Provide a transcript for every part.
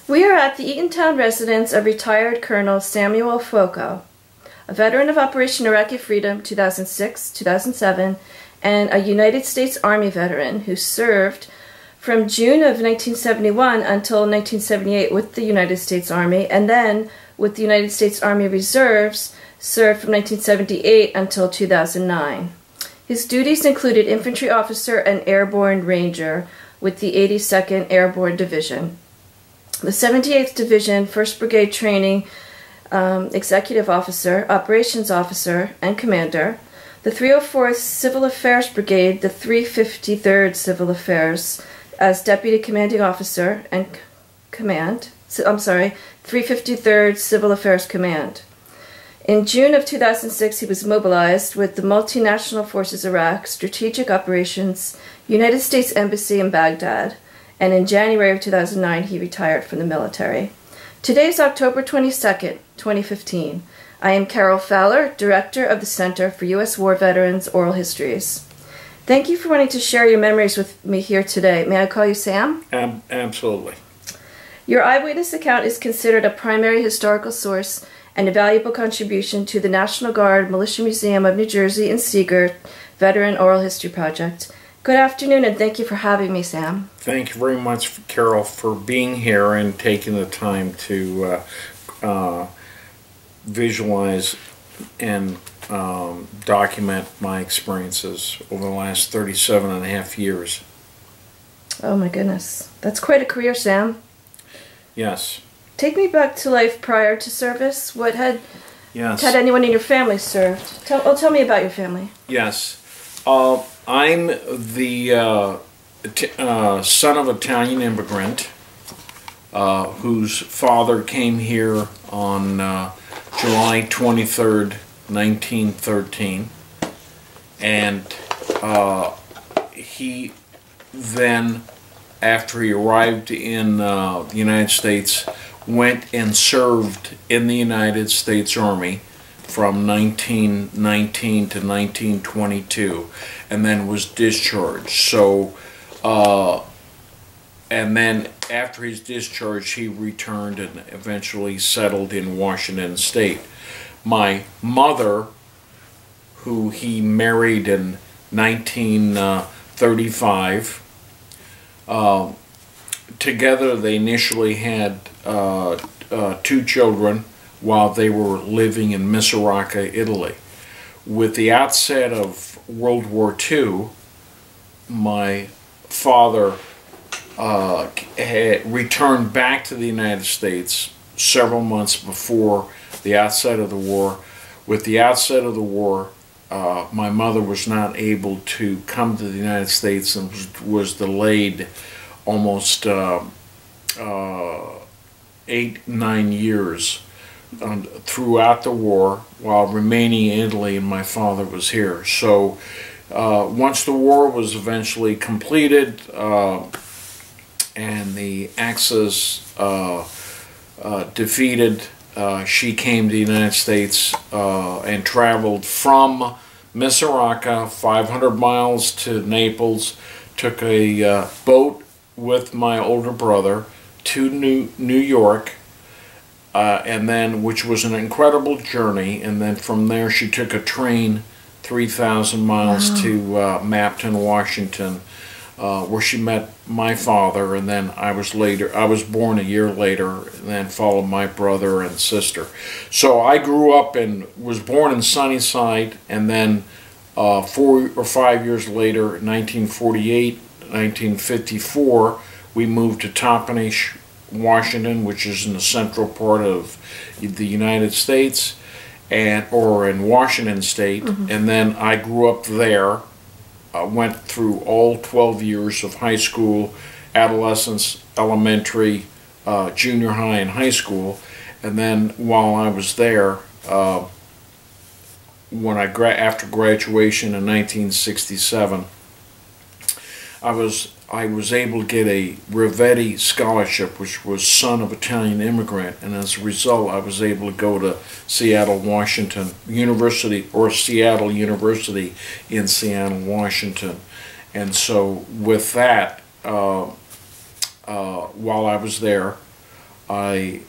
We are at the Eatontown residence of retired Colonel Samuel Fuoco, a veteran of Operation Iraqi Freedom 2006-2007 and a United States Army veteran who served from June of 1971 until 1978 with the United States Army, and then with the United States Army Reserves, served from 1978 until 2009. His duties included infantry officer and airborne ranger with the 82nd Airborne Division, the 78th Division, 1st Brigade Training Executive Officer, Operations Officer, and Commander, the 304th Civil Affairs Brigade, the 353rd Civil Affairs as Deputy Commanding Officer and Command, 353rd Civil Affairs Command. In June of 2006, he was mobilized with the Multinational Forces Iraq Strategic Operations United States Embassy in Baghdad, and in January of 2009, he retired from the military. Today is October 22nd, 2015. I am Carol Fowler, Director of the Center for U.S. War Veterans Oral Histories. Thank you for wanting to share your memories with me here today. May I call you Sam? Absolutely. Your eyewitness account is considered a primary historical source and a valuable contribution to the National Guard Militia Museum of New Jersey and Seeger Veteran Oral History Project. Good afternoon, and thank you for having me, Sam. Thank you very much, Carol, for being here and taking the time to visualize and document my experiences over the last 37 and a half years. Oh my goodness. That's quite a career, Sam. Yes. Take me back to life prior to service. What had anyone in your family served? Tell me about your family. Yes. I'm the son of an Italian immigrant whose father came here on July 23rd, 1913, and he then, after he arrived in the United States, went and served in the United States Army from 1919 to 1922, and then was discharged. So, and then after his discharge, he returned and eventually settled in Washington State. My mother, who he married in 1935, together they initially had 2 children while they were living in Misuraca, Italy. With the outset of World War II, my father had returned back to the United States several months before the outset of the war. With the outset of the war, my mother was not able to come to the United States and was delayed almost 8-9 years throughout the war while remaining in Italy, and my father was here. So once the war was eventually completed and the Axis defeated, she came to the United States and traveled from Misuraca 500 miles to Naples, took a boat with my older brother to New York, and then, which was an incredible journey, and then from there she took a train 3,000 miles to Mapleton, Washington, where she met my father, and then I was born a year later, and then followed my brother and sister. So I grew up and was born in Sunnyside, and then 4 or 5 years later, 1948, 1954, we moved to Toppenish, Washington, which is in the central part of the United States, or in Washington State, and then I grew up there. Went through all 12 years of high school, adolescence, elementary, junior high, and high school, and then while I was there, after graduation in 1967, I was able to get a Rivetti scholarship, which was son of Italian immigrant, and as a result I was able to go to Seattle, Washington University, or Seattle University in Seattle, Washington. And so with that, while I was there, I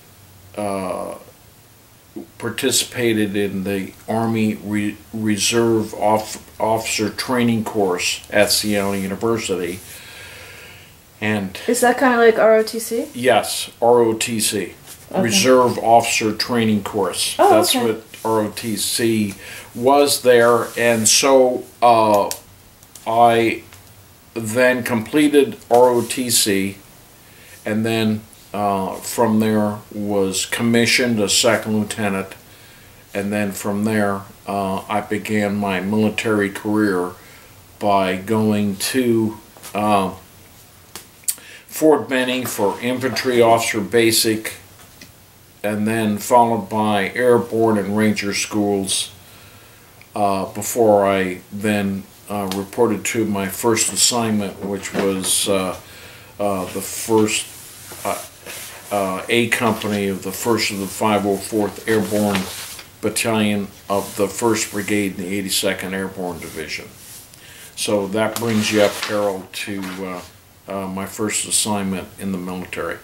participated in the Army Reserve Officer Training course at Seattle University. And is that kind of like ROTC? yes, ROTC, Okay. Reserve Officer Training course. Oh, That's okay. what ROTC was there. And so I then completed ROTC, and then from there was commissioned a second lieutenant, and then from there I began my military career by going to Fort Benning for infantry officer basic, and then followed by airborne and ranger schools before I then reported to my first assignment, which was the first A Company of the 1st of the 504th Airborne Battalion of the 1st Brigade in the 82nd Airborne Division. So that brings you up, Harold, to my first assignment in the military.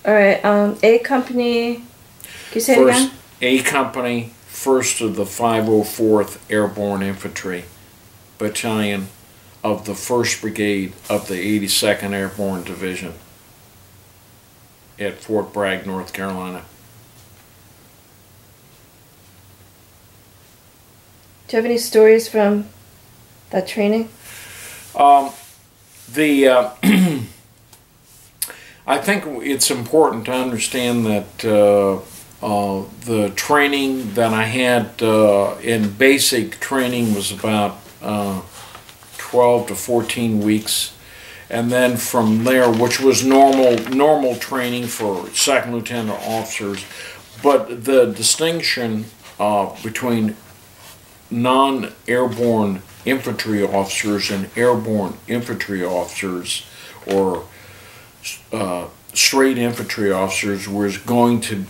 All right. A Company. Can you say it again? A Company, 1st of the 504th Airborne Infantry Battalion of the 1st Brigade of the 82nd Airborne Division at Fort Bragg, North Carolina. Do you have any stories from that training? I think it's important to understand that the training that I had in basic training was about 12 to 14 weeks, and then from there, which was normal training for second lieutenant officers, but the distinction between non-airborne infantry officers and airborne infantry officers, or straight infantry officers, was going to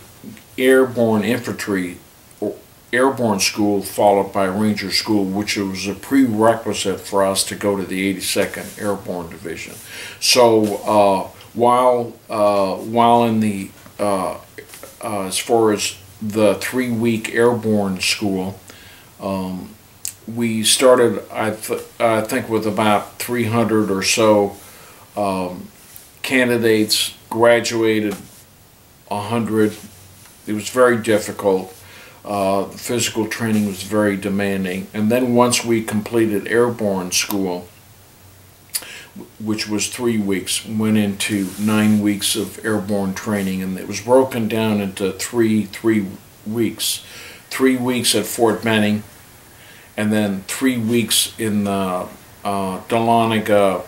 airborne infantry or airborne school followed by ranger school, which was a prerequisite for us to go to the 82nd Airborne Division. So while in the as far as the 3-week airborne school, we started, I think, with about 300 or so candidates, graduated 100. It was very difficult. The physical training was very demanding. And then once we completed airborne school, which was 3 weeks, went into 9 weeks of airborne training, and it was broken down into three weeks. 3 weeks at Fort Benning, and then 3 weeks in the Dahlonega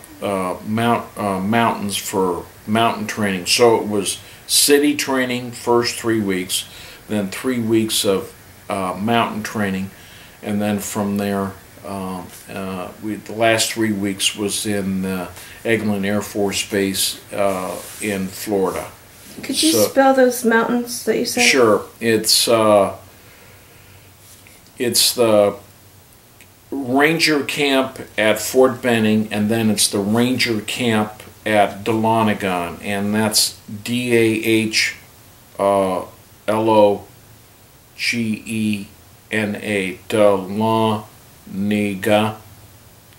mountains for mountain training. So it was city training first 3 weeks, then 3 weeks of mountain training, and then from there the last 3 weeks was in Eglin Air Force Base in Florida. Could you spell those mountains that you said? Sure. It's the Ranger Camp at Fort Benning, and then it's the Ranger Camp at Dahlonega, and that's Dahlonegena, Dahlonega,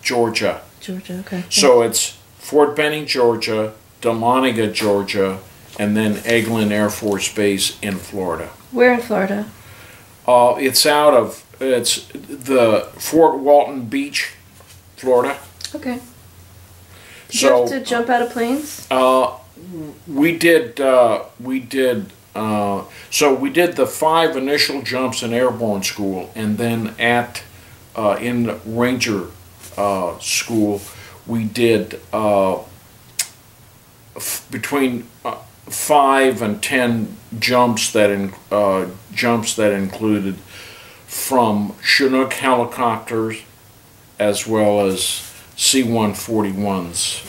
Georgia. Georgia, okay. So it's Fort Benning, Georgia, Dahlonega, Georgia, and then Eglin Air Force Base in Florida. Where in Florida? It's the Fort Walton Beach, Florida. Okay. Did you have to jump out of planes? We did the 5 initial jumps in airborne school, and then in Ranger school we did between 5 and 10 jumps that included from Chinook helicopters as well as C-141s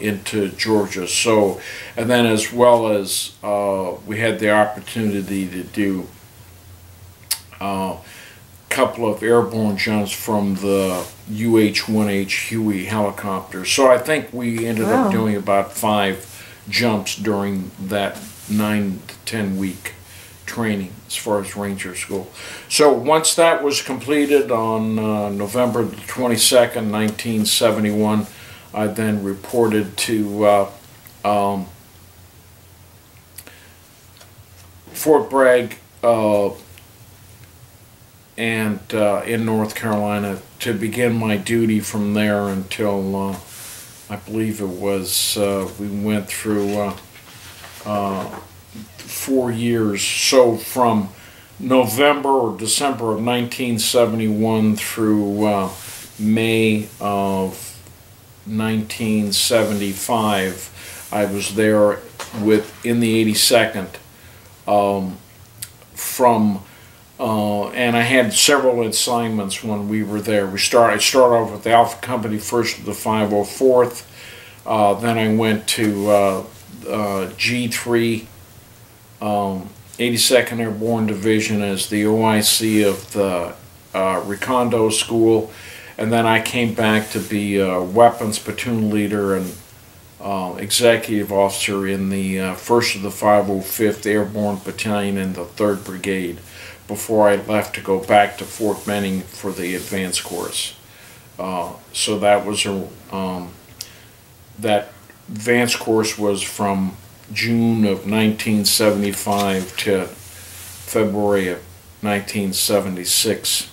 into Georgia. So, and then as well as we had the opportunity to do a couple of airborne jumps from the UH-1H Huey helicopter. So I think we ended up doing about 5 jumps during that 9 to 10 week training as far as Ranger School. So once that was completed on November the 22nd, 1971, I then reported to Fort Bragg and in North Carolina to begin my duty from there until I believe it was we went through 4 years. So from November or December of 1971 through May of 1975, I was there in the 82nd. And I had several assignments when we were there. I started off with the Alpha Company, first with the 504th. Then I went to G3, 82nd Airborne Division as the OIC of the Recondo School. And then I came back to be a weapons platoon leader and executive officer in the 1st of the 505th Airborne Battalion in the 3rd Brigade before I left to go back to Fort Benning for the advanced course. So that was that advanced course was from June of 1975 to February of 1976.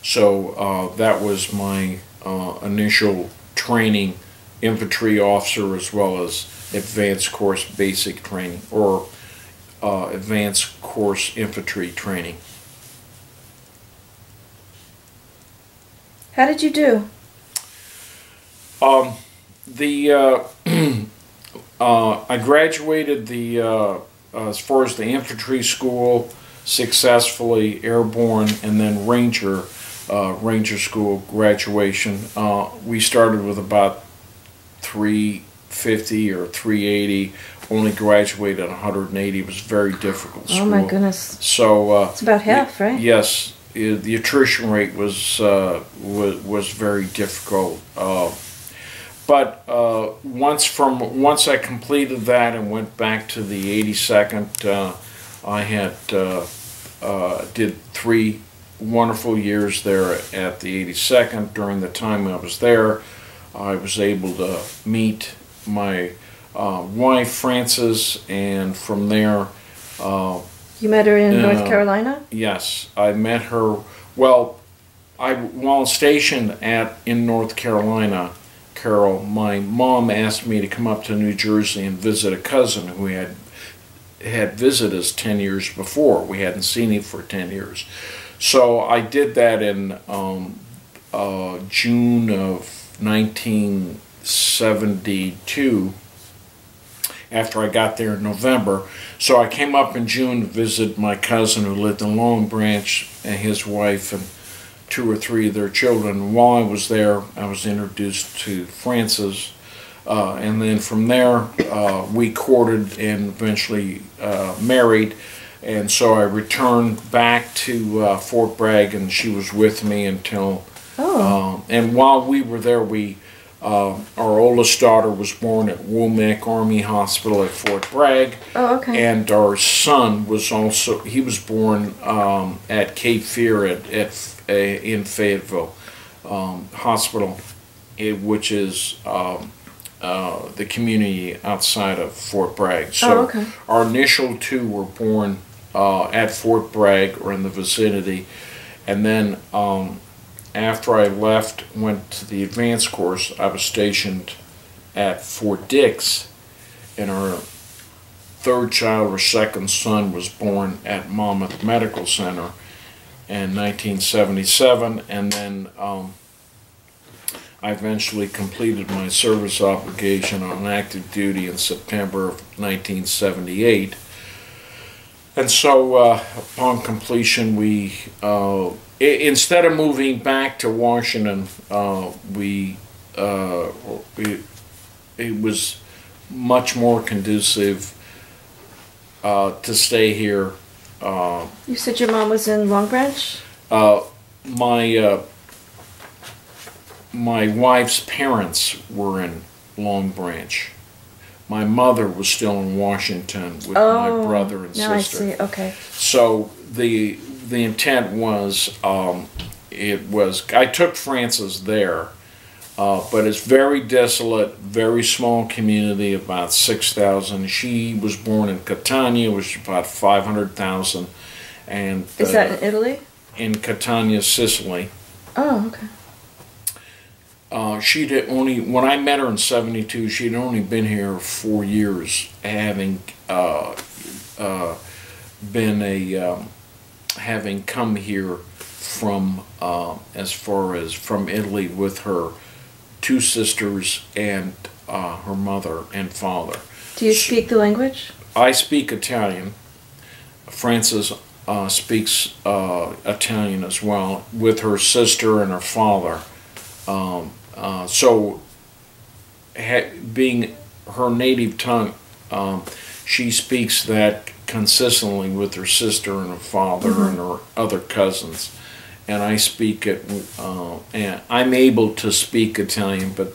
So that was my initial training, infantry officer as well as advanced course basic training, or advanced course infantry training. How did you do? I graduated as far as the infantry school successfully, airborne, and then Ranger school graduation. We started with about 350 or 380. Only graduated at 180. It was very difficult school. Oh my goodness! So it's about half, right? Yes, the attrition rate was very difficult. But once I completed that and went back to the 82nd, I had did 3 wonderful years there at the 82nd. During the time I was there, I was able to meet my wife, Frances, and from there... you met her in North Carolina? Yes, I met her, well, while stationed in North Carolina, Carol, my mom asked me to come up to New Jersey and visit a cousin who had visited us 10 years before. We hadn't seen him for 10 years. So I did that in June of 1972, after I got there in November. So I came up in June to visit my cousin who lived in Long Branch, and his wife and 2 or 3 of their children. While I was there, I was introduced to Frances, and then from there we courted and eventually married. And so I returned back to Fort Bragg, and she was with me until... and while we were there, our oldest daughter was born at Womack Army Hospital at Fort Bragg. Oh, okay. And our son was he was born at Cape Fear in Fayetteville Hospital, which is the community outside of Fort Bragg. So our initial 2 were born at Fort Bragg or in the vicinity, and then after I went to the advanced course, I was stationed at Fort Dix, and our 3rd child, or 2nd son, was born at Monmouth Medical Center in 1977, and then I eventually completed my service obligation on active duty in September of 1978. And so upon completion, we instead of moving back to Washington, it was much more conducive to stay here. You said your mom was in Long Branch? My wife's parents were in Long Branch. My mother was still in Washington with my brother and now sister. I see. Okay. So the intent was, I took Frances there, but it's very desolate, very small community, about 6,000. She was born in Catania, which is about 500,000, and is that in Italy? In Catania, Sicily. Oh, okay. When I met her in '72, she'd only been here 4 years, having having come here from from Italy with her 2 sisters and her mother and father. Do you speak the language? I speak Italian. Frances speaks Italian as well, with her sister and her father. Being her native tongue, she speaks that consistently with her sister and her father and her other cousins. And I speak it, and I'm able to speak Italian, but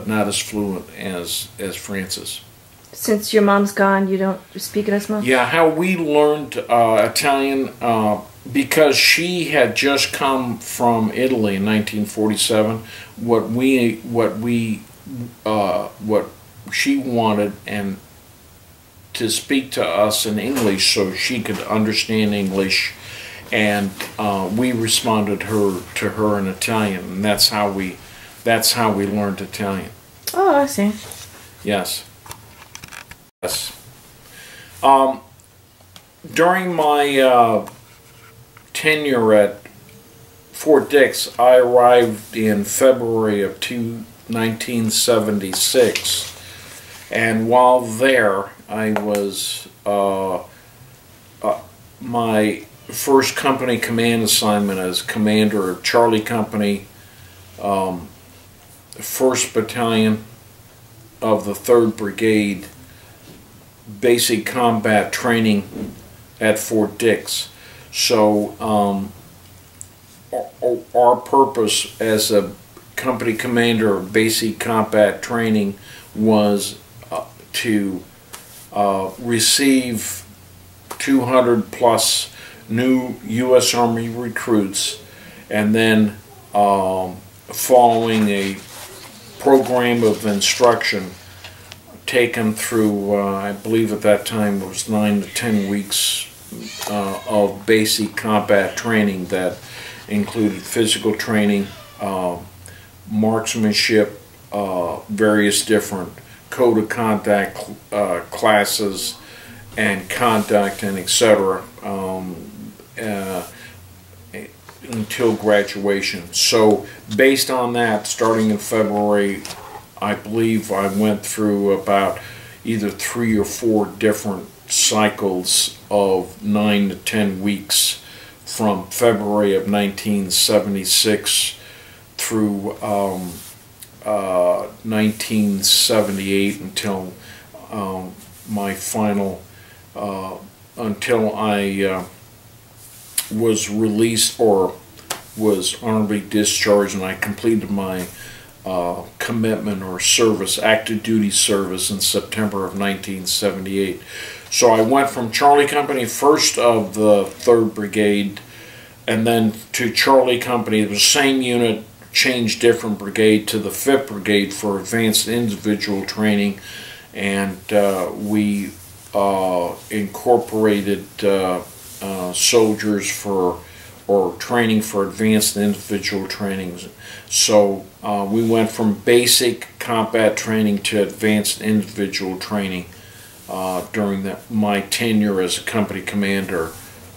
not as fluent as Frances. Since your mom's gone, you don't speak it as much? Yeah, how we learned Italian, because she had just come from Italy in 1947. What she wanted and to speak to us in English so she could understand English, and we responded to her in Italian, and that's how we learned Italian. Oh, I see. Yes. Yes. During my tenure at Fort Dix, I arrived in February of 1976, and while there, I was my first company command assignment as commander of Charlie Company, 1st Battalion of the 3rd Brigade, basic combat training at Fort Dix. So our purpose as a company commander of basic combat training was to receive 200 plus new U.S. Army recruits, and then following a program of instruction taken through, I believe at that time it was 9 to 10 weeks of basic combat training that included physical training, marksmanship, various different code of conduct classes, and conduct, and etc. Until graduation. So based on that, starting in February, I believe I went through about either 3 or 4 different cycles of 9 to 10 weeks from February of 1976 through 1978 until my final, until I was released or was honorably discharged, and I completed my commitment or service, active duty service, in September of 1978. So I went from Charlie Company, 1st of the 3rd Brigade, and then to Charlie Company, the same unit, changed different brigade, to the 5th Brigade for advanced individual training, and we incorporated soldiers or training for advanced individual trainings. So we went from basic combat training to advanced individual training during my tenure as a company commander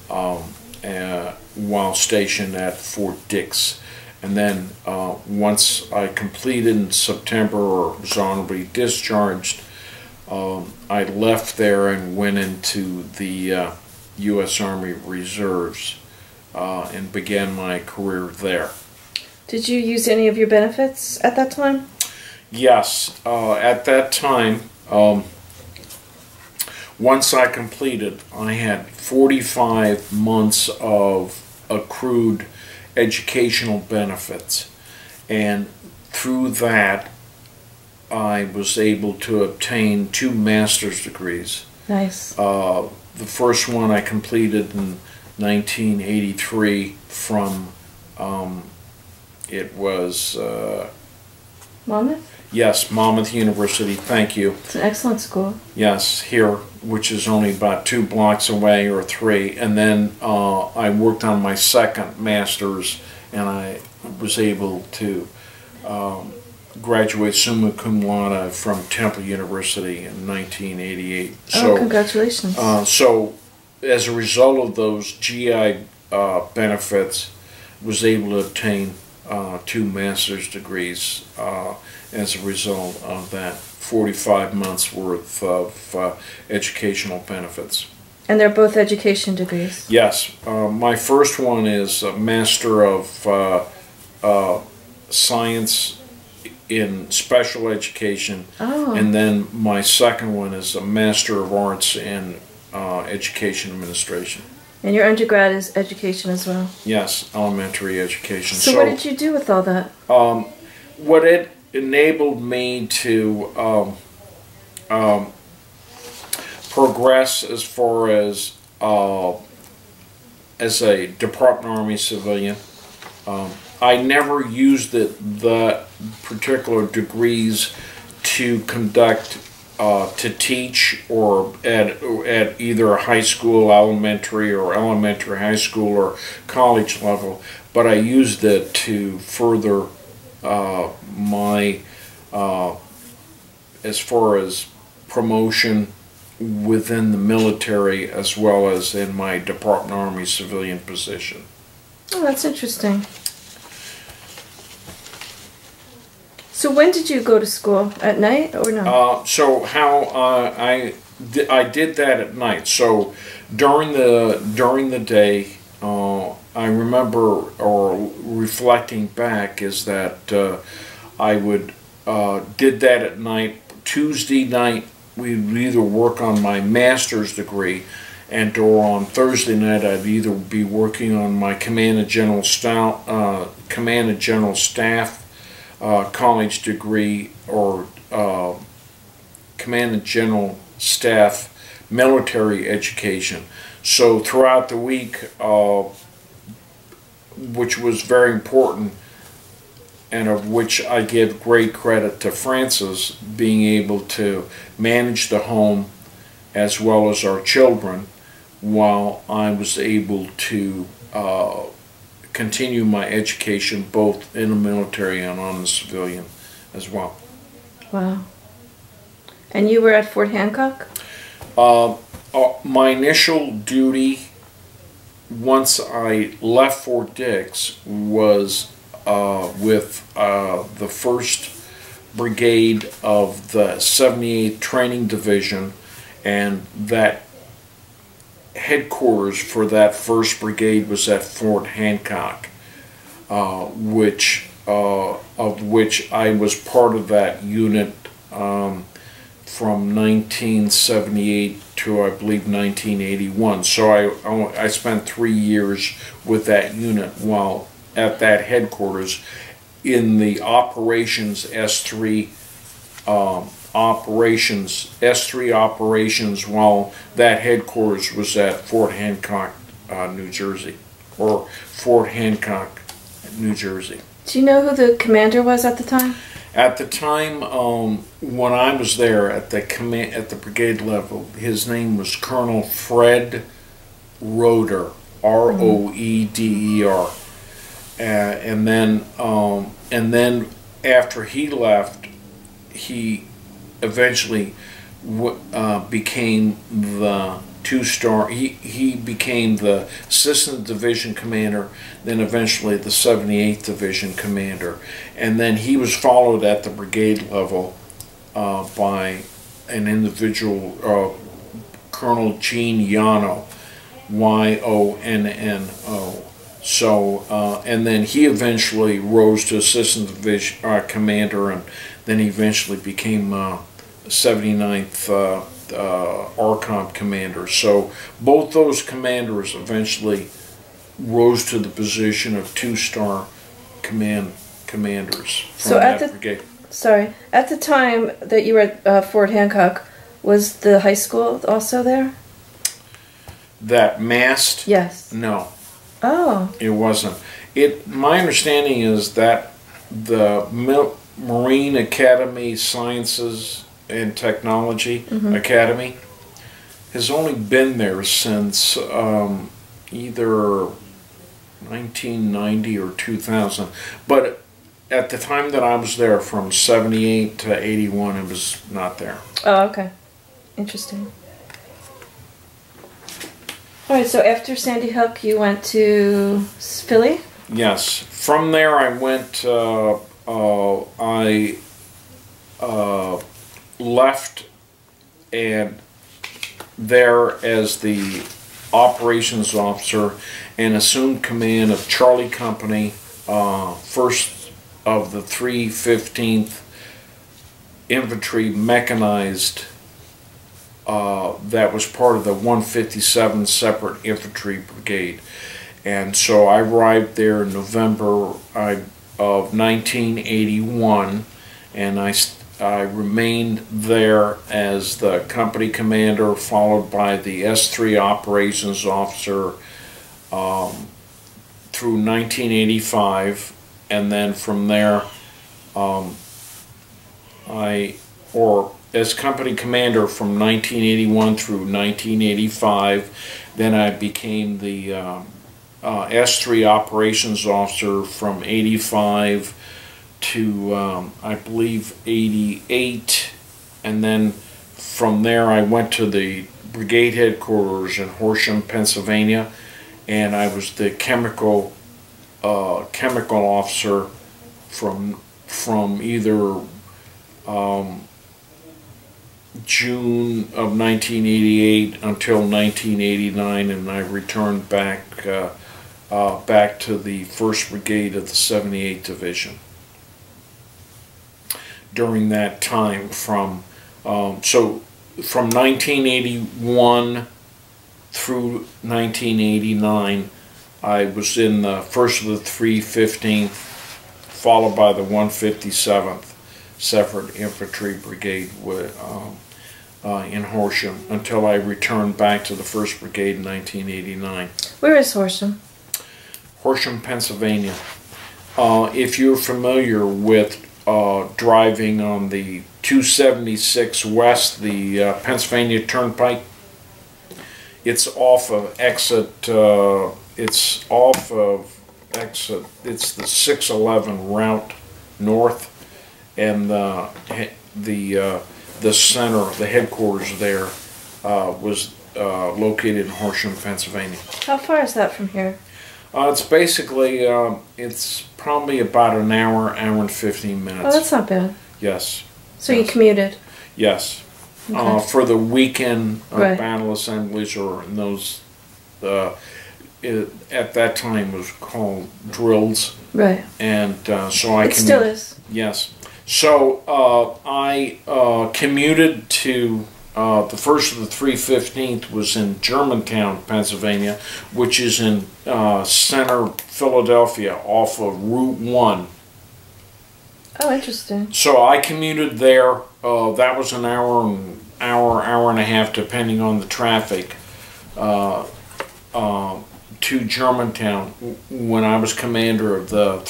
while stationed at Fort Dix. And then once I completed in September, or was honorably discharged, I left there and went into the U.S. Army Reserves and began my career there. Did you use any of your benefits at that time? Yes. At that time, once I completed, I had 45 months of accrued educational benefits, and through that I was able to obtain 2 master's degrees. Nice. The first one I completed in 1983 from, it was, Monmouth? yes, Monmouth University, thank you. It's an excellent school. Yes, here, which is only about 2 blocks away or 3. And then I worked on my second master's, and I was able to graduate summa cum laude from Temple University in 1988. Oh, congratulations. So as a result of those GI benefits, was able to obtain 2 master's degrees as a result of that 45 months worth of educational benefits. And they're both education degrees? Yes. My first one is a Master of Science in Special Education. Oh. And then my second one is a Master of Arts in Education Administration. And your undergrad is education as well? Yes, elementary education. So what did you do with all that? What it enabled me to progress as far as a Department Army civilian. I never used the particular degrees to conduct, to teach, or at either a high school, elementary, or elementary, high school, or college level, but I used it to further my, as far as promotion within the military, as well as in my Department Army civilian position. Oh, that's interesting. So when did you go to school? At night or no? So how I did that at night. So during the day, I remember, or reflecting back, is that I would did that at night. Tuesday night we would either work on my master's degree, and or on Thursday night I'd either be working on my Command and General Staff college degree, or Command and General Staff military education. So throughout the week, which was very important, and of which I give great credit to Francis, being able to manage the home as well as our children, while I was able to continue my education both in the military and on the civilian as well. Wow. And you were at Fort Hancock? My initial duty, once I left Fort Dix, was with the 1st Brigade of the 78th Training Division, and that headquarters for that 1st Brigade was at Fort Hancock, of which I was part of that unit from 1978 to, I believe, 1981. So I spent 3 years with that unit while at that headquarters in the operations S3 operations, while that headquarters was at Fort Hancock, New Jersey, or Fort Hancock, New Jersey. Do you know who the commander was at the time? At the time, when I was there at the brigade level, his name was Colonel Fred Roeder, R-O-E-D-E-R, and then after he left, he eventually became the 2-star. He became the Assistant Division Commander, then eventually the 78th Division Commander, and then he was followed at the brigade level by an individual, Colonel Gene Yonno, Y-O-N-N-O. So, and then he eventually rose to Assistant Division Commander, and then he eventually became 79th ARCOM Commander. So both those commanders eventually rose to the position of 2-star commanders from that brigade. sorry. At the time that you were at Fort Hancock, was the high school also there? That mast? Yes. No. Oh. It wasn't. My understanding is that the Marine Academy Sciences and Technology Academy has only been there since either 1990 or 2000. But at the time that I was there, from 78 to 81, it was not there. Oh, okay. Interesting. All right, so after Sandy Hook, you went to Philly? Yes. From there, I went, I left and there as the operations officer and assumed command of Charlie Company, first of the 315th Infantry Mechanized, that was part of the 157th Separate Infantry Brigade. And so I arrived there in November of 1981, and I remained there as the company commander, followed by the S3 operations officer through 1985, and then from there as company commander from 1981 through 1985. Then I became the S3 operations officer from 85 to I believe 88, and then from there I went to the brigade headquarters in Horsham, Pennsylvania, and I was the chemical officer from either June of 1988 until 1989, and I returned back to the 1st Brigade of the 78th Division. During that time, from 1981 through 1989, I was in the 1st of the 315th, followed by the 157th Separate Infantry Brigade in Horsham, until I returned back to the 1st Brigade in 1989. Where is Horsham? Horsham, Pennsylvania. If you're familiar with driving on the 276 West, the Pennsylvania Turnpike, it's off of exit. It's the 611 route north, and the center, the headquarters there, was located in Horsham, Pennsylvania. How far is that from here? It's basically, it's probably about an hour and 15 minutes. Oh, that's not bad. Yes. So yes. You commuted? Yes. Okay. For the weekend Right. battle assemblies, or in those, at that time was called drills. Right. And so I It still is. Yes. So I commuted to the 1st of the 315th was in Germantown, Pennsylvania, which is in center Philadelphia, off of Route 1. Oh, interesting. So I commuted there. That was an hour and a half, depending on the traffic, to Germantown when I was commander of the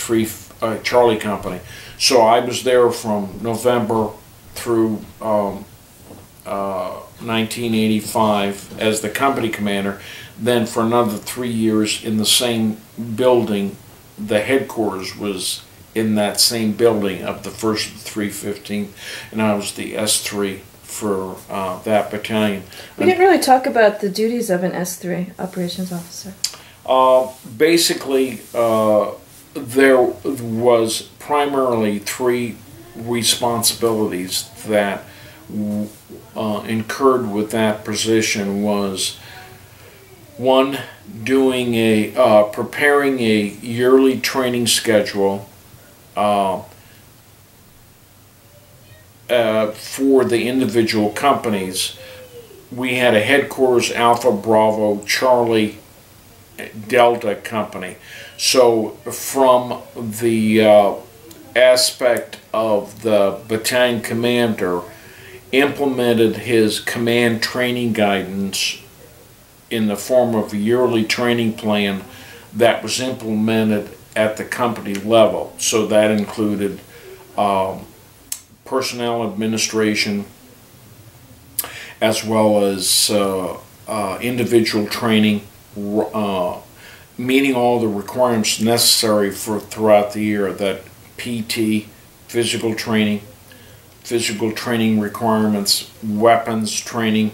Charlie Company. So I was there from November through 1985 as the company commander. Then for another 3 years in the same building, the headquarters was in that same building of the 1st of the 315th, and I was the S3 for that battalion. We didn't really talk about the duties of an S3 operations officer. Basically, there was primarily 3 responsibilities that incurred with that position. Was one, doing preparing a yearly training schedule for the individual companies. We had a headquarters Alpha Bravo Charlie Delta company. So from the aspect of the battalion commander implemented his command training guidance in the form of a yearly training plan that was implemented at the company level. So that included personnel administration, as well as individual training, meeting all the requirements necessary for throughout the year, that PT, physical training requirements, weapons training,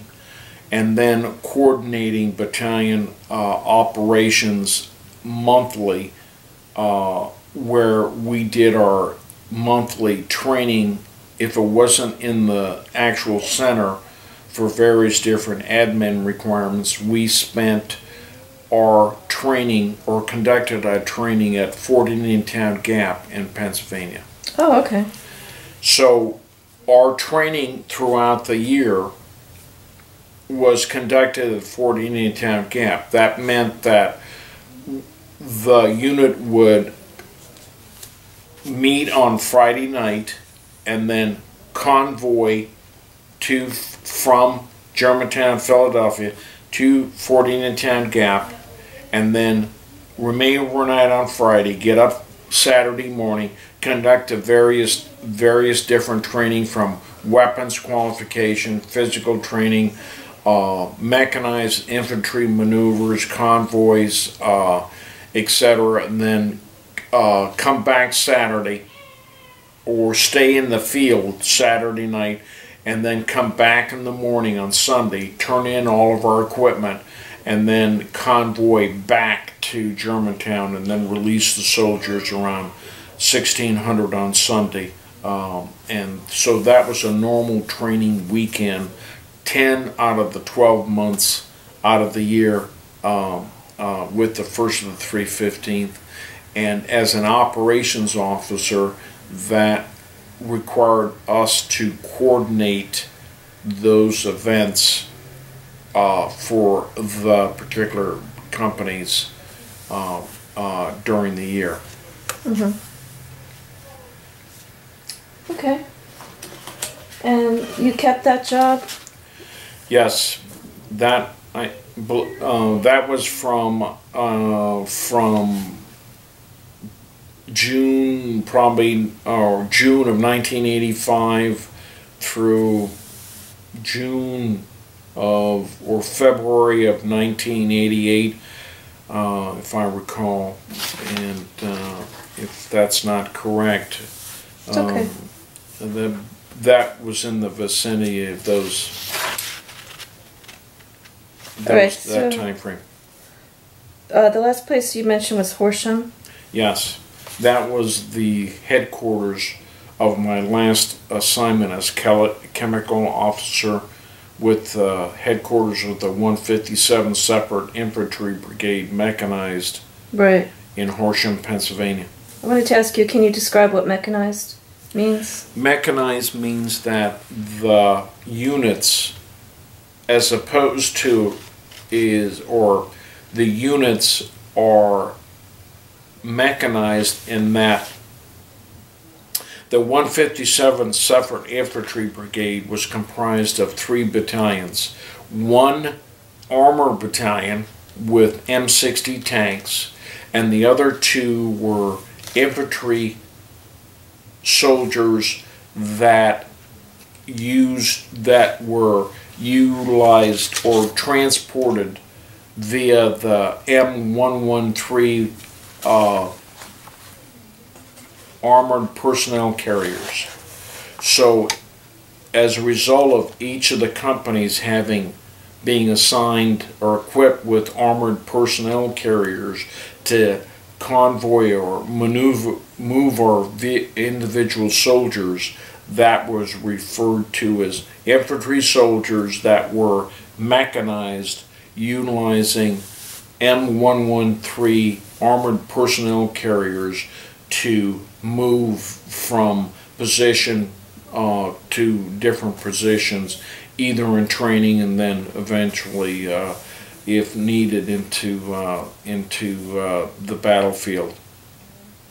and then coordinating battalion operations monthly, where we did our monthly training. If it wasn't in the actual center for various different admin requirements, we spent our training or conducted our training at Fort Indiantown Gap in Pennsylvania. Oh, okay. So our training throughout the year was conducted at Fort Indiantown Gap. That meant that the unit would meet on Friday night and then convoy from Germantown, Philadelphia to Fort Indiantown Gap, and then remain overnight on Friday, get up Saturday morning, conduct a various different training, from weapons qualification, physical training, mechanized infantry maneuvers, convoys, etc., and then come back Saturday, or stay in the field Saturday night, and then come back in the morning on Sunday, turn in all of our equipment, and then convoy back to Germantown, and then release the soldiers around 1600 on Sunday. And so that was a normal training weekend, 10 out of the 12 months out of the year, with the 1st of the 315th. And as an operations officer, that required us to coordinate those events for the particular companies during the year. Mm-hmm. Okay. And you kept that job? Yes, that was from June, probably, or June of 1985 through June of, or February of 1988, if I recall, and if that's not correct, it's okay. That was in the vicinity of that time frame. The last place you mentioned was Horsham? Yes. That was the headquarters of my last assignment as chemical officer, with headquarters of the 157th Separate Infantry Brigade, mechanized, right, in Horsham, Pennsylvania. I wanted to ask you, can you describe what mechanized means? Mechanized means that the units, as opposed to the units are mechanized in that the 157th Separate Infantry Brigade was comprised of 3 battalions. One armor battalion with M60 tanks, and the other 2 were infantry soldiers that were utilized or transported via the M113 armored personnel carriers. So as a result of each of the companies being assigned or equipped with armored personnel carriers to convoy or move our individual soldiers, that was referred to as infantry soldiers that were mechanized utilizing M113 armored personnel carriers to move from position to different positions, either in training and then eventually, if needed, into the battlefield.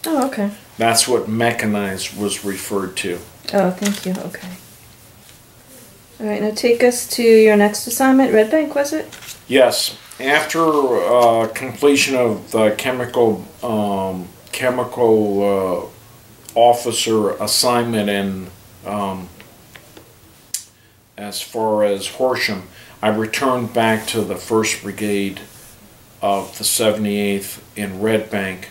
Oh, okay. That's what mechanized was referred to. Oh, thank you. Okay. All right, now take us to your next assignment. Red Bank, was it? Yes. After completion of the chemical officer assignment in as far as Horsham, I returned back to the 1st Brigade of the 78th in Red Bank,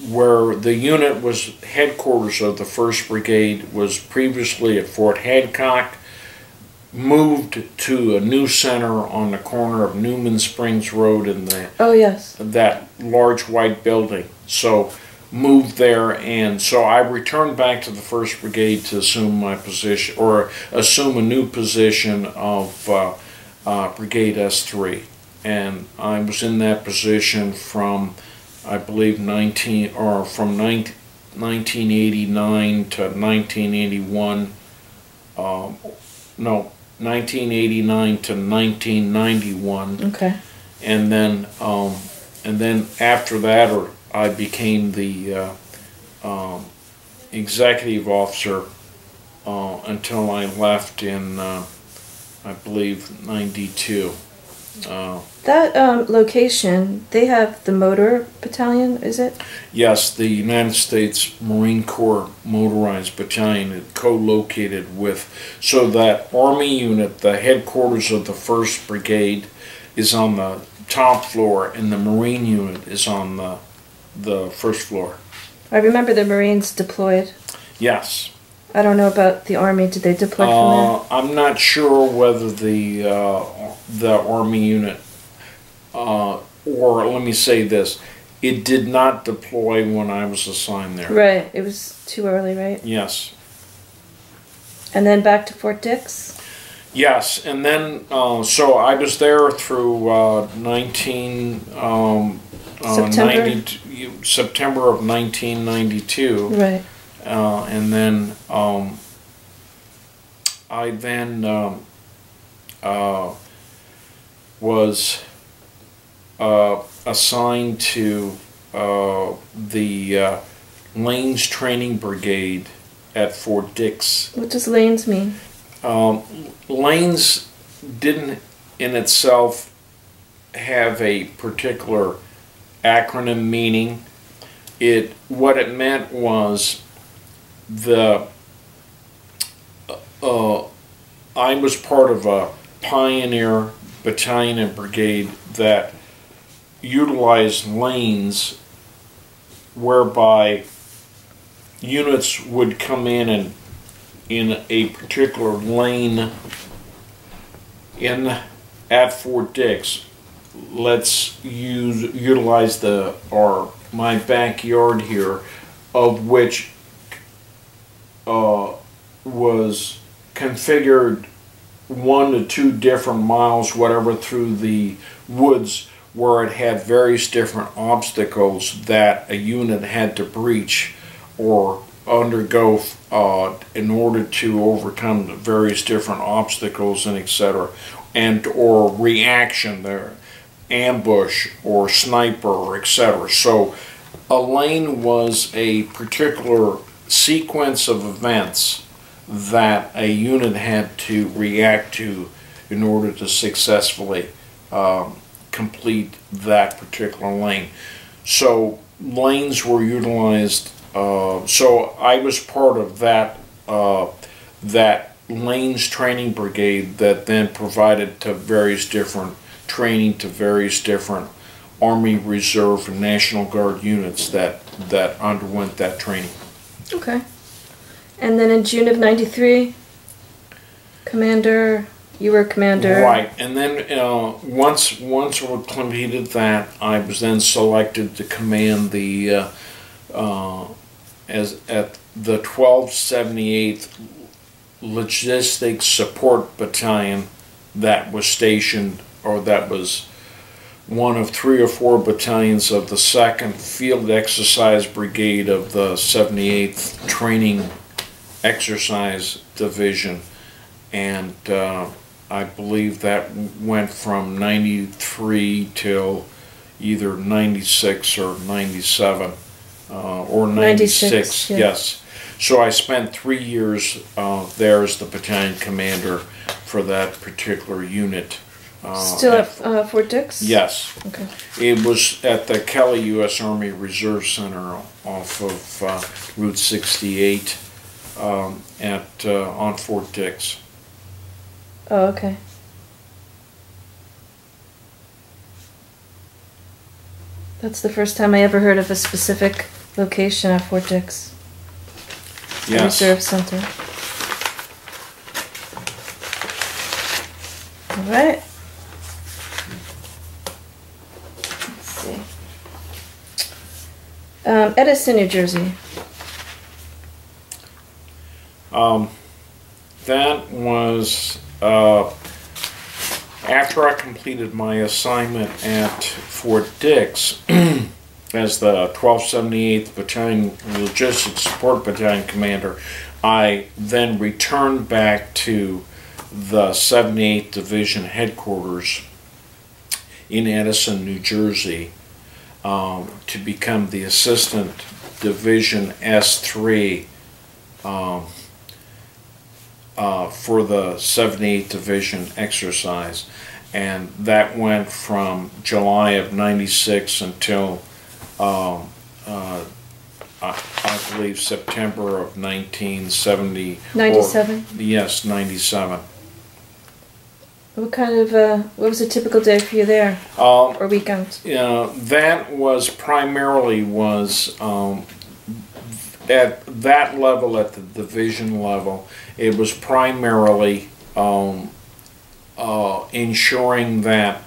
where the unit was headquarters of the 1st Brigade was previously at Fort Hancock, moved to a new center on the corner of Newman Springs Road in the that large white building. So moved there, and so I returned back to the 1st Brigade to assume my position, or assume a new position of Brigade S3, and I was in that position from, I believe, 1989 to 1981. No, 1989 to 1991. Okay. And then after that, I became the executive officer until I left in, I believe, 92. That location, they have the motor battalion, is it? Yes, the United States Marine Corps Motorized Battalion is co-located with, so that Army unit, the headquarters of the 1st Brigade, is on the top floor, and the Marine unit is on the 1st floor. I remember the Marines deployed. Yes. I don't know about the Army. Did they deploy from there? I'm not sure whether the Army unit, or let me say this, it did not deploy when I was assigned there. Right. It was too early, right? Yes. And then back to Fort Dix? Yes, and then so I was there through September of 1992. Right. And then I then was assigned to the Lanes Training Brigade at Fort Dix. What does lanes mean? Lanes didn't in itself have a particular acronym meaning. What it meant was I was part of a pioneer battalion and brigade that utilized lanes whereby units would come in and in a particular lane at Fort Dix. Let's utilize my backyard here, of which was configured 1 to 2 different miles, whatever, through the woods, where it had various different obstacles that a unit had to breach or undergo in order to overcome the various different obstacles and etc. and or reaction there, ambush or sniper or etc. So a lane was a particular sequence of events that a unit had to react to in order to successfully complete that particular lane. So lanes were utilized. So I was part of that Lanes Training Brigade that then provided to various different training to various different Army Reserve and National Guard units that underwent that training. Okay. And then in June of '93, you were commander. Right, and then once we completed that, I was then selected to command the at the 1278th Logistics Support Battalion that was stationed, or that was one of 3 or 4 battalions of the 2nd Field Exercise Brigade of the 78th Training Exercise Division, and I believe that went from 93 till either 96 or 97. or 96, yeah. yes. So I spent 3 years there as the battalion commander for that particular unit. Still at Fort Dix? Yes. Okay. It was at the Kelly U.S. Army Reserve Center off of Route 68 on Fort Dix. Oh, okay. That's the first time I ever heard of a specific location at Fort Dix. Yes. The Reserve Center. All right. Let's see. Edison, New Jersey. That was after I completed my assignment at Fort Dix as the 1278th Battalion Logistics Support Battalion Commander. I then returned back to the 78th Division headquarters in Edison, New Jersey, to become the Assistant Division S3 for the 78th Division exercise. And that went from July of 96 until I believe September of 1970. 97? Yes, 97. What kind of, what was a typical day for you there? Or weekend? That was primarily at that level, at the division level, it was primarily ensuring that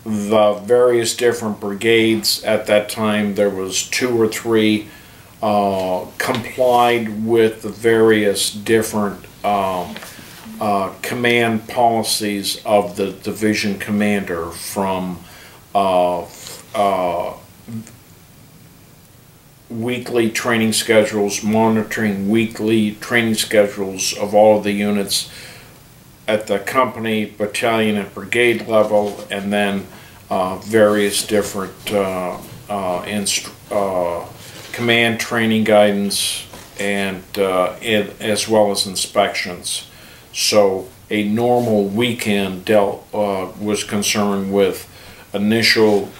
the various different brigades at that time, there was 2 or 3, complied with the various different command policies of the division commander, from weekly training schedules, monitoring weekly training schedules of all of the units at the company, battalion, and brigade level, and then various different command training guidance, and as well as inspections. So a normal weekend was concerned with initial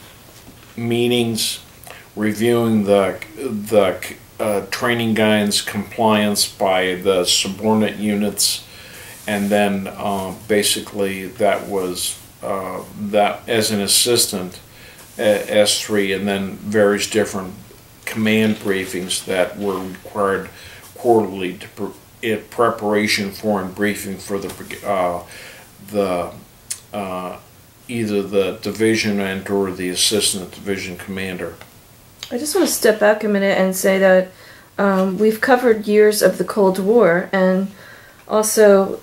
meetings, reviewing the training guidance compliance by the subordinate units, and then basically that was that as an assistant at S3, and then various different command briefings that were required quarterly to in preparation for and briefing for either the division and or the assistant division commander. I just want to step back a minute and say that we've covered years of the Cold War, and also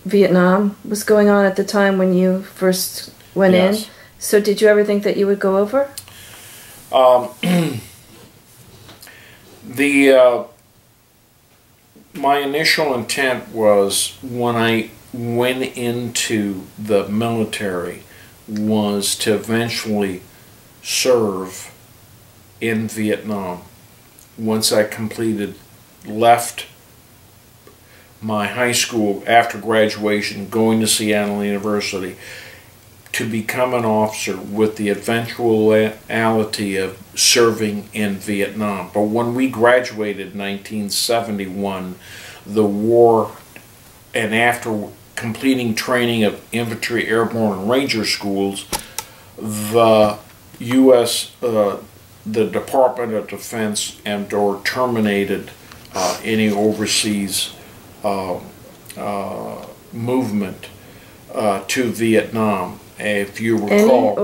Vietnam was going on at the time when you first went Yes. in. So did you ever think that you would go over? My initial intent was, when I went into the military, was to eventually serve in Vietnam. Once I left my high school after graduation, going to Seattle University, to become an officer with the eventuality of serving in Vietnam. But when we graduated in 1971, the war, and after completing training of infantry, airborne, and ranger schools, the U.S., the Department of Defense and/or terminated any overseas movement to Vietnam. If you recall,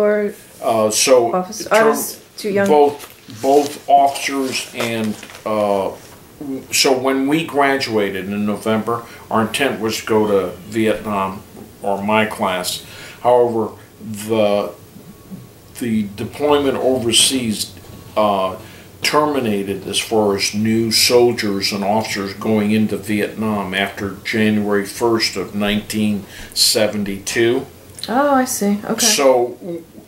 so officer? I was too young. Both officers and so when we graduated in November, our intent was to go to Vietnam, or my class. However, the deployment overseas terminated as far as new soldiers and officers going into Vietnam after January 1st of 1972. Oh, I see. Okay. So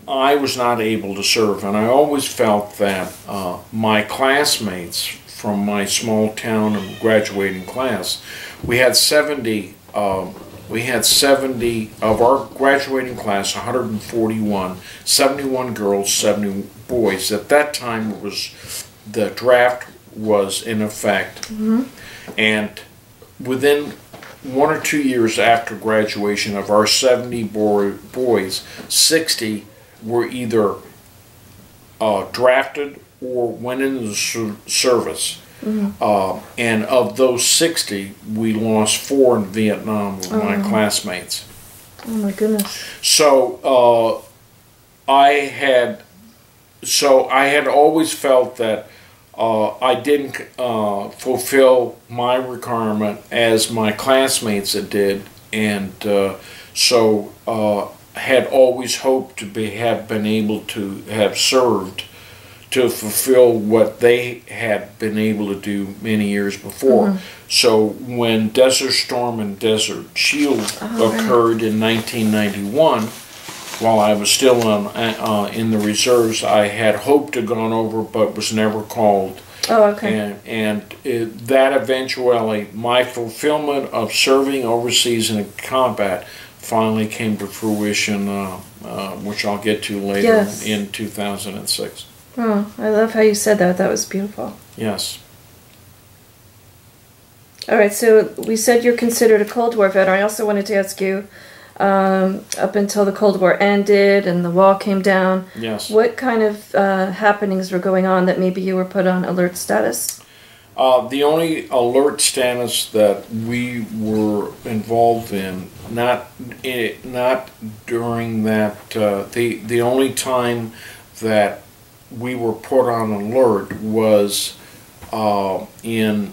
I was not able to serve, and I always felt that my classmates from my small town and graduating class, we had 70 of our graduating class, 141, 71 girls, 70 boys. At that time, the draft was in effect, and within 1 or 2 years after graduation of our 70 boys, 60 were either drafted or went into the service. And of those 60, we lost 4 in Vietnam with my classmates. Oh my goodness. So I had always felt that I didn't fulfill my requirement as my classmates did, and so had always hoped to have been able to have served to fulfill what they had been able to do many years before. So when Desert Storm and Desert Shield occurred in 1991, while I was still in the reserves, I had hoped to gone over, but was never called. Oh, okay. And that eventually, my fulfillment of serving overseas in combat finally came to fruition, which I'll get to later in 2006. Oh, I love how you said that. That was beautiful. Yes. All right, so we said you're considered a Cold War veteran. I also wanted to ask you, up until the Cold War ended and the wall came down, what kind of happenings were going on that maybe you were put on alert status? The only alert status that we were involved in, not during that, the only time that we were put on alert was in,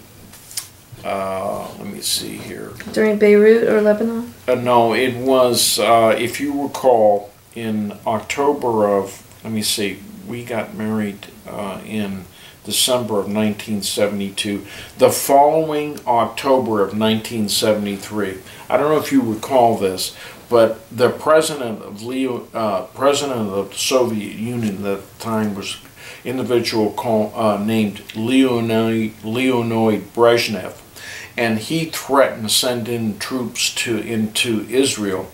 let me see here. During Beirut or Lebanon? No, it was, if you recall, in October of, let me see, we got married in December of 1972. The following October of 1973, I don't know if you recall this, but the president of the Soviet Union at the time was an individual named Leonid Brezhnev, and he threatened to send in troops into Israel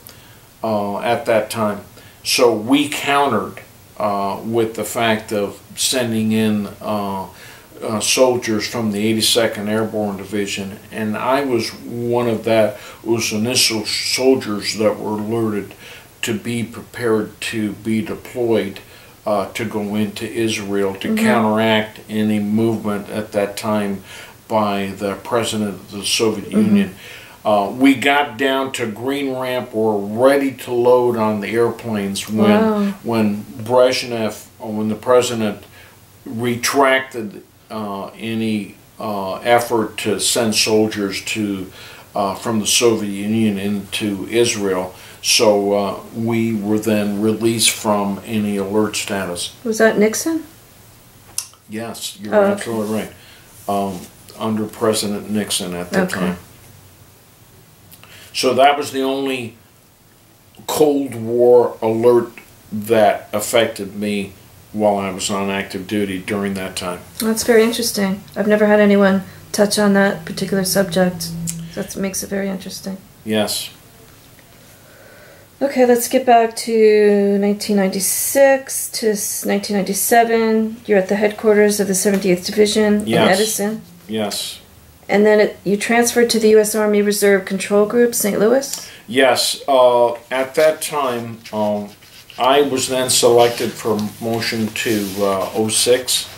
at that time. So we countered with the fact of sending in soldiers from the 82nd Airborne Division, and I was one of those initial soldiers that were alerted to be prepared to be deployed to go into Israel to counteract any movement at that time by the president of the Soviet Union. We got down to Green Ramp, were ready to load on the airplanes when Brezhnev, when the president retracted any effort to send soldiers from the Soviet Union into Israel. So we were then released from any alert status. Was that Nixon? Yes, you're absolutely right. Under President Nixon at that time. So that was the only Cold War alert that affected me while I was on active duty during that time. That's very interesting. I've never had anyone touch on that particular subject. That makes it very interesting. Yes. Okay, let's get back to 1996 to 1997. You're at the headquarters of the 78th Division in Edison. Yes. And then you transferred to the U.S. Army Reserve Control Group, St. Louis? Yes. At that time, I was then selected for motion to 06.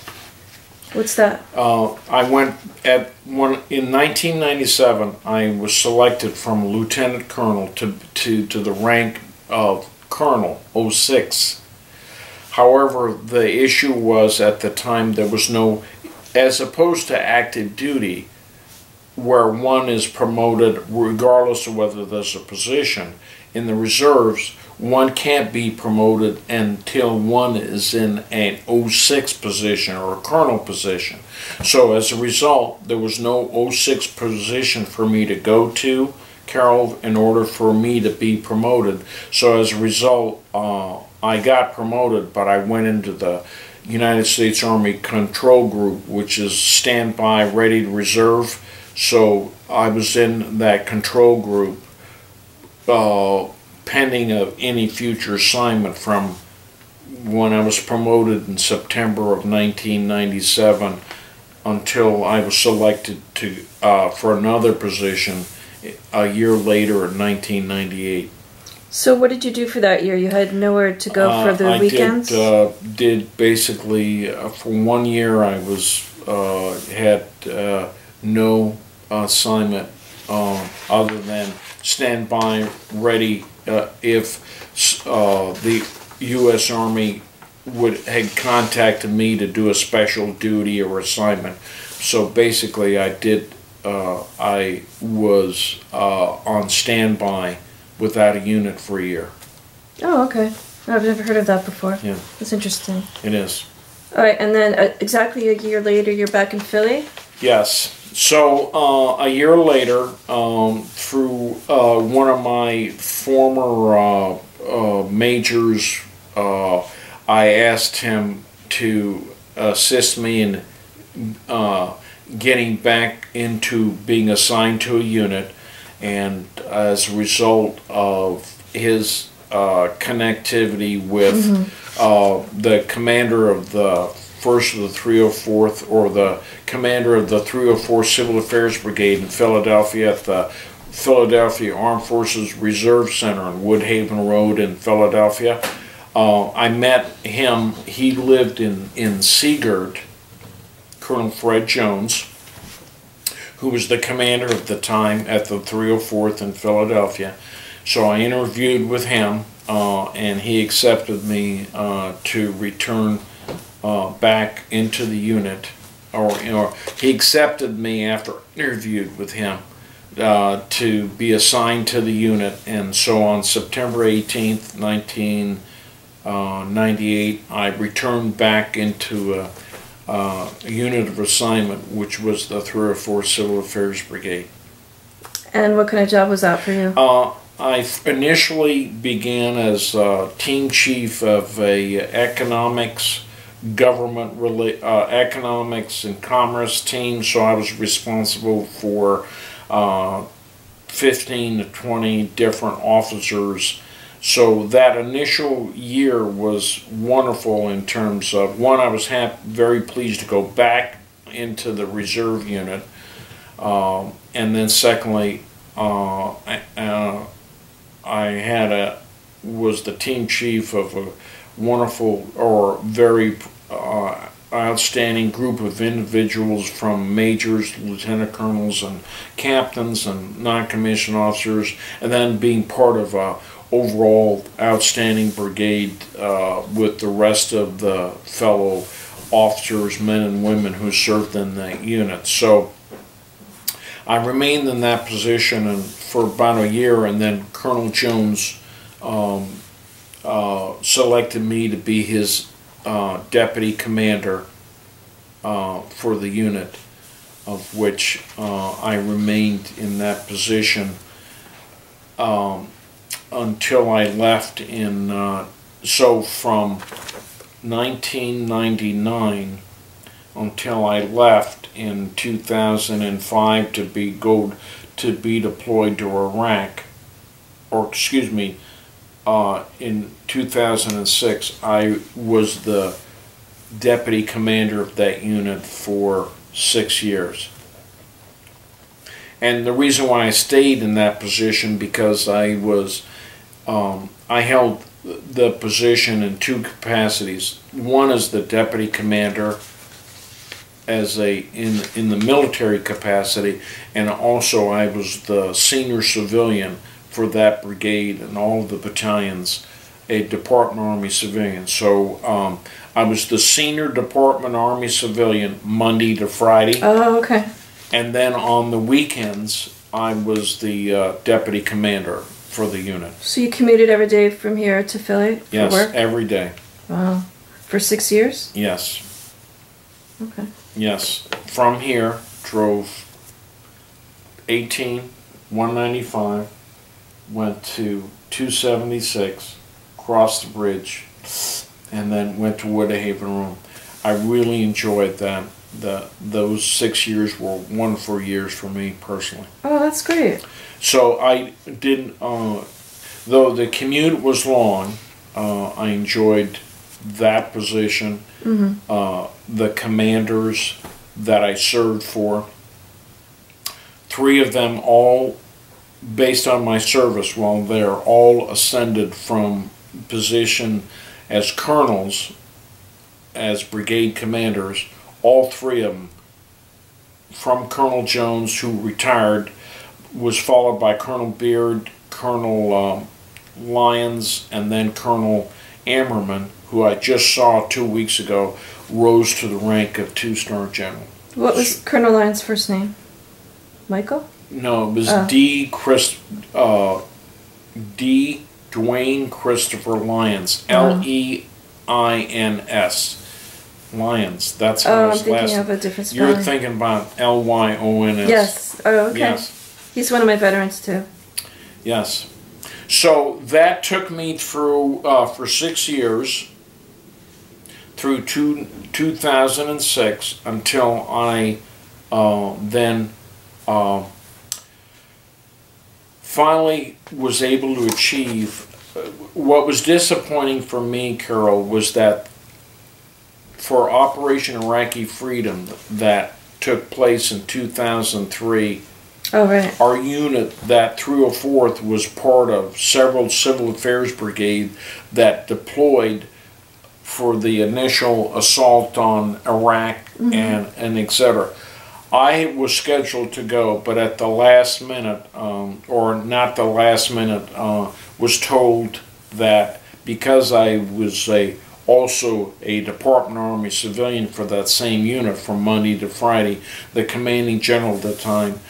What's that? I went in 1997. I was selected from lieutenant colonel to the rank of colonel, 06. However, the issue was at the time there was no, as opposed to active duty, where one is promoted regardless of whether there's a position. In the reserves, one can't be promoted until one is in an 06 position or a colonel position. So as a result, there was no 06 position for me to go to, Carol, in order for me to be promoted. So as a result, I got promoted, but I went into the United States Army Control Group, which is standby, ready to reserve. So I was in that control group pending of any future assignment from when I was promoted in September of 1997 until I was selected to for another position a year later in 1998. So what did you do for that year? You had nowhere to go for the weekends? I did basically for 1 year. I was had no assignment other than standby, ready if the U.S. Army had contacted me to do a special duty or assignment. So basically, I was on standby without a unit for a year. Oh, okay. I've never heard of that before. Yeah. That's interesting. It is. All right, and then exactly a year later, you're back in Philly? Yes. So a year later, through one of my former majors, I asked him to assist me in getting back into being assigned to a unit, and as a result of his connectivity with the commander of the 1st of the 304th, or the commander of the 304 Civil Affairs Brigade in Philadelphia at the Philadelphia Armed Forces Reserve Center on Woodhaven Road in Philadelphia. I met him. He lived in Seagard, Colonel Fred Jones, who was the commander at the time at the 304th in Philadelphia. So I interviewed with him, and he accepted me to return back into the unit, or he accepted me after interviewed with him to be assigned to the unit. And so on September 18th, 1998, I returned back into a unit of assignment, which was the 304 Civil Affairs Brigade. And what kind of job was that for you? I initially began as team chief of a economics and commerce team, so I was responsible for 15 to 20 different officers. So that initial year was wonderful in terms of, one, I was very pleased to go back into the reserve unit, and then secondly, I was the team chief of a wonderful, or very outstanding group of individuals, from majors, lieutenant colonels, and captains, and non-commissioned officers, and then being part of a overall outstanding brigade with the rest of the fellow officers, men and women who served in that unit. So I remained in that position for about a year, and then Colonel Jones selected me to be his deputy commander for the unit, of which I remained in that position until I left in, so from 1999 until I left in 2005 to be deployed to Iraq, or excuse me, in 2006 I was the deputy commander of that unit for 6 years. And the reason why I stayed in that position, because I held the position in two capacities. One is the deputy commander in the military capacity, and also I was the senior civilian for that brigade and all of the battalions, a Department Army civilian. So I was the senior Department Army civilian Monday to Friday. Oh, okay. And then on the weekends, I was the deputy commander for the unit. So you commuted every day from here to Philly for yes, work? Every day. Wow. For 6 years? Yes. Okay. Yes. From here, drove 195, went to 276, crossed the bridge, and then went to Woodhaven Room. I really enjoyed that. Those 6 years were wonderful years for me personally. Oh, that's great. So I didn't, though the commute was long, I enjoyed that position. The commanders that I served for, 3 of them, all based on my service while there, all ascended from position as colonels, as brigade commanders. All 3 of them, from Colonel Jones, who retired, was followed by Colonel Beard, Colonel Lyons, and then Colonel Ammerman, who I just saw 2 weeks ago, rose to the rank of 2-star general. What was Colonel Lyons' first name? Michael? No, it was D. Dwayne Christopher Lyons, L-E-I-N-S. Lyons. That's how his I'm last. thinking of a different spelling. You're thinking about L-Y-O-N-S. Yes. Oh, okay. Yes. He's one of my veterans too. Yes. So that took me through for 6 years, through 2006, until I then finally was able to achieve. What was disappointing for me, Carol, was that for Operation Iraqi Freedom that took place in 2003, oh, right. our unit, that 304th, was part of several civil affairs brigades that deployed for the initial assault on Iraq and etc. I was scheduled to go, but at the last minute, or not the last minute, was told that because I was also a Department of Army civilian for that same unit from Monday to Friday, the commanding general at the time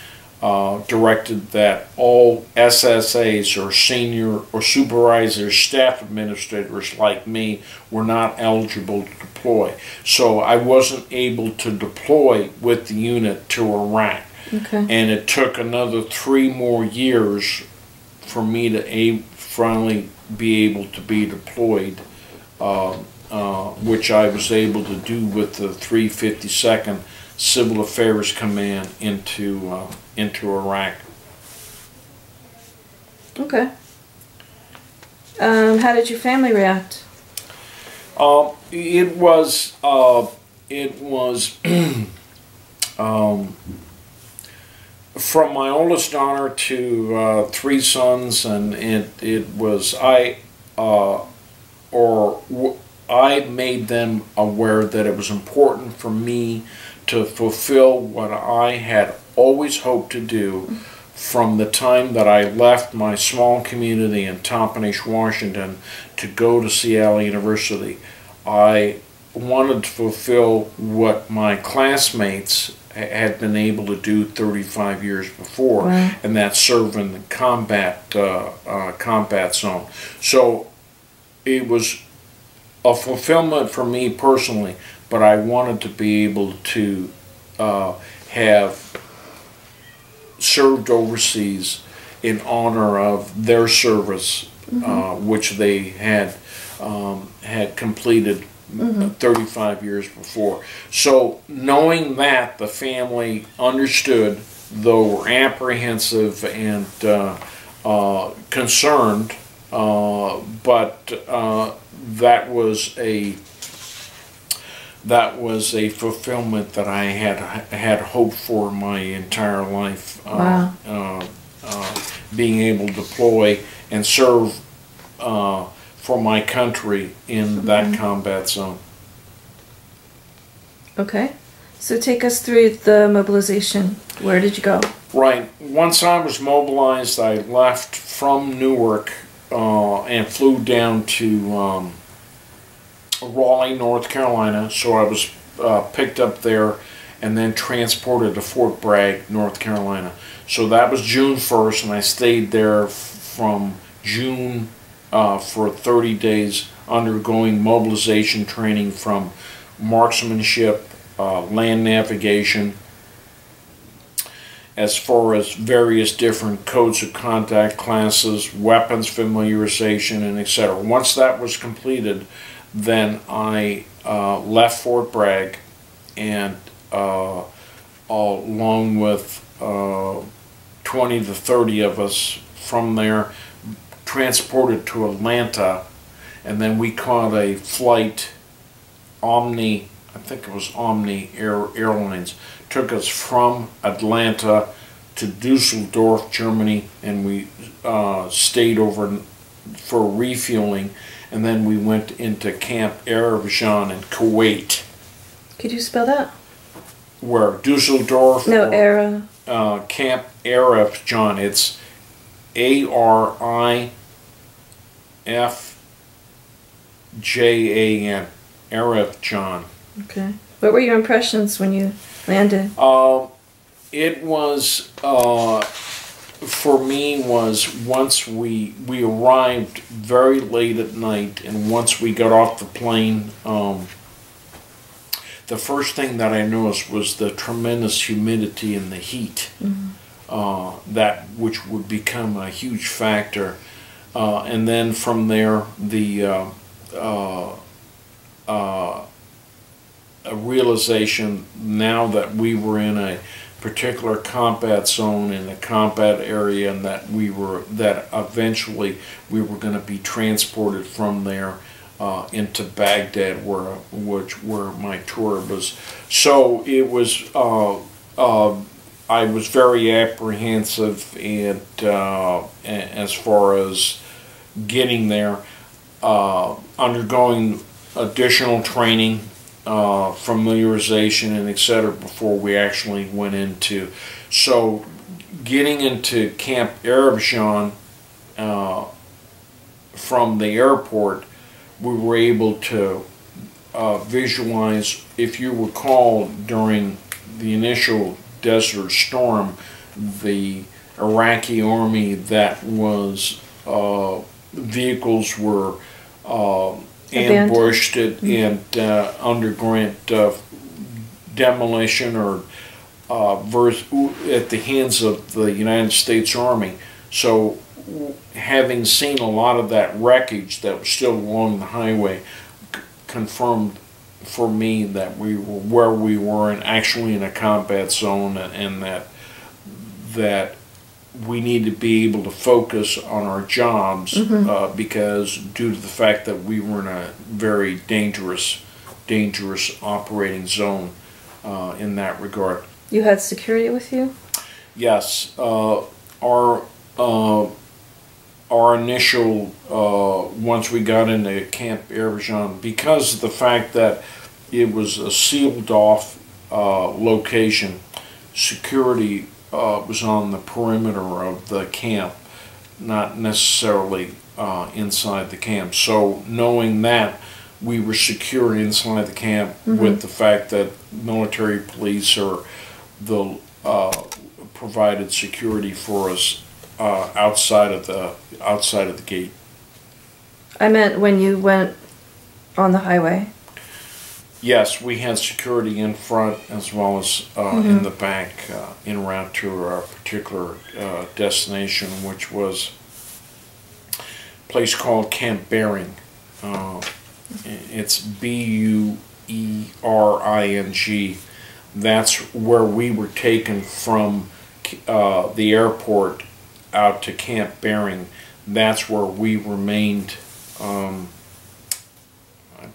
directed that all SSAs, or senior or supervisor staff administrators like me, were not eligible to deploy. So I wasn't able to deploy with the unit to Iraq. Okay. And it took another 3 more years for me to finally be able to be deployed, which I was able to do with the 352nd Civil Affairs Command into Iraq. Okay. How did your family react? It was from my oldest daughter to 3 sons, and it was I made them aware that it was important for me to fulfill what I had always hoped to do from the time that I left my small community in Tompanish, Washington, to go to Seattle University. I wanted to fulfill what my classmates had been able to do 35 years before, wow, and that's serve in the combat zone. So it was a fulfillment for me personally, but I wanted to be able to have served overseas in honor of their service, which they had completed 35 years before. So knowing that, the family understood, though were apprehensive and concerned, but that was a fulfillment that I had hoped for my entire life. wow. Being able to deploy and serve for my country in that combat zone. Okay. So take us through the mobilization. Where did you go? Right. Once I was mobilized, I left from Newark and flew down to Raleigh, North Carolina. So I was picked up there and then transported to Fort Bragg, North Carolina. So that was June 1st, and I stayed there from June for 30 days, undergoing mobilization training from marksmanship, land navigation, as far as various different codes of conduct classes, weapons familiarization, and etc. Once that was completed, then I left Fort Bragg, and along with 20 to 30 of us from there, transported to Atlanta, and then we caught a flight, Omni, I think it was Omni Airlines, took us from Atlanta to Dusseldorf, Germany, and we stayed over for refueling, and then we went into Camp Arabjan in Kuwait. Could you spell that? Where? Dusseldorf? No, Era. Camp Arabjan. It's Arifjan. Arabjan. Okay. What were your impressions when you landed? It was, for me, was once we arrived very late at night, and once we got off the plane, the first thing that I noticed was the tremendous humidity and the heat, that which would become a huge factor. And then from there, a realization now that we were in a particular combat zone, in a combat area, and that eventually we were going to be transported from there into Baghdad, where my tour was. So it was. I was very apprehensive, and as far as getting there, undergoing additional training, familiarization, and etc. before we actually went into. So getting into Camp Arabjan from the airport, we were able to visualize, if you recall, during the initial Desert Storm, the Iraqi army that was, vehicles were ambushed and underwent demolition or at the hands of the United States Army. So having seen a lot of that wreckage that was still along the highway confirmed for me that we were where we were, and actually in a combat zone, and that we need to be able to focus on our jobs, because due to the fact that we were in a very dangerous operating zone in that regard. You had security with you? Yes. Our initial, once we got into Camp Arabjan, because of the fact that it was a sealed off location, security was on the perimeter of the camp, not necessarily inside the camp. So knowing that, we were secure inside the camp, with the fact that military police or the provided security for us outside of the gate. I meant when you went on the highway. Yes, we had security in front as well as in the back, en route to our particular destination, which was a place called Camp Bering. It's B-U-E-R-I-N-G. That's where we were taken from the airport out to Camp Bering. That's where we remained, I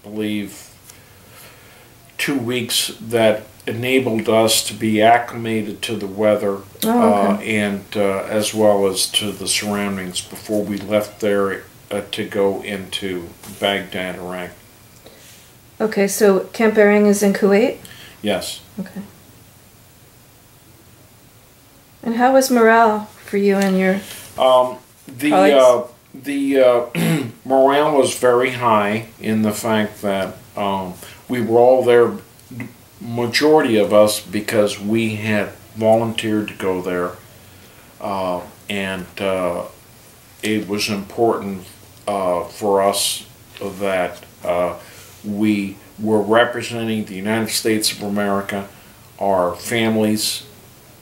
believe, 2 weeks, that enabled us to be acclimated to the weather, and as well as to the surroundings before we left there to go into Baghdad, Iraq. Okay, so Camp Bering is in Kuwait? Yes. Okay. And how was morale for you and your colleagues? The morale was very high, in the fact that we were all there, majority of us, because we had volunteered to go there, and it was important for us that we were representing the United States of America, our families,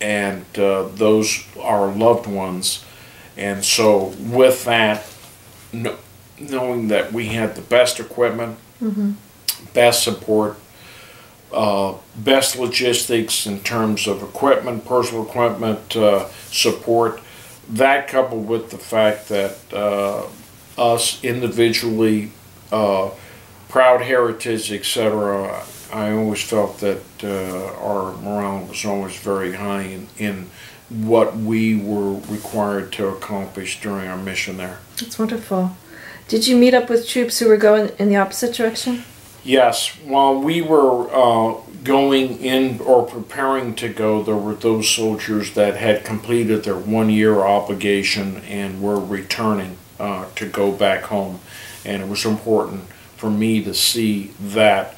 and those are loved ones. And so with that, knowing that we had the best equipment, best support, best logistics in terms of equipment, personal equipment, support, that coupled with the fact that us individually, proud heritage, etc., I always felt that our morale was always very high in what we were required to accomplish during our mission there. That's wonderful. Did you meet up with troops who were going in the opposite direction? Yes. While we were going in or preparing to go, there were those soldiers that had completed their 1-year obligation and were returning to go back home. And it was important for me to see that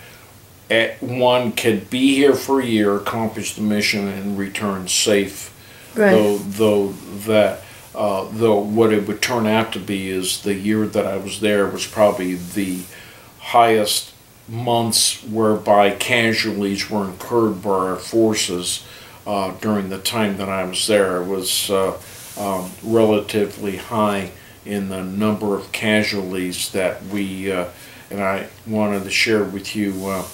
one could be here for a year, accomplish the mission, and return safe. Right. Though what it would turn out to be is the year that I was there was probably the highest months whereby casualties were incurred by our forces during the time that I was there. It was relatively high in the number of casualties that we, and I wanted to share with you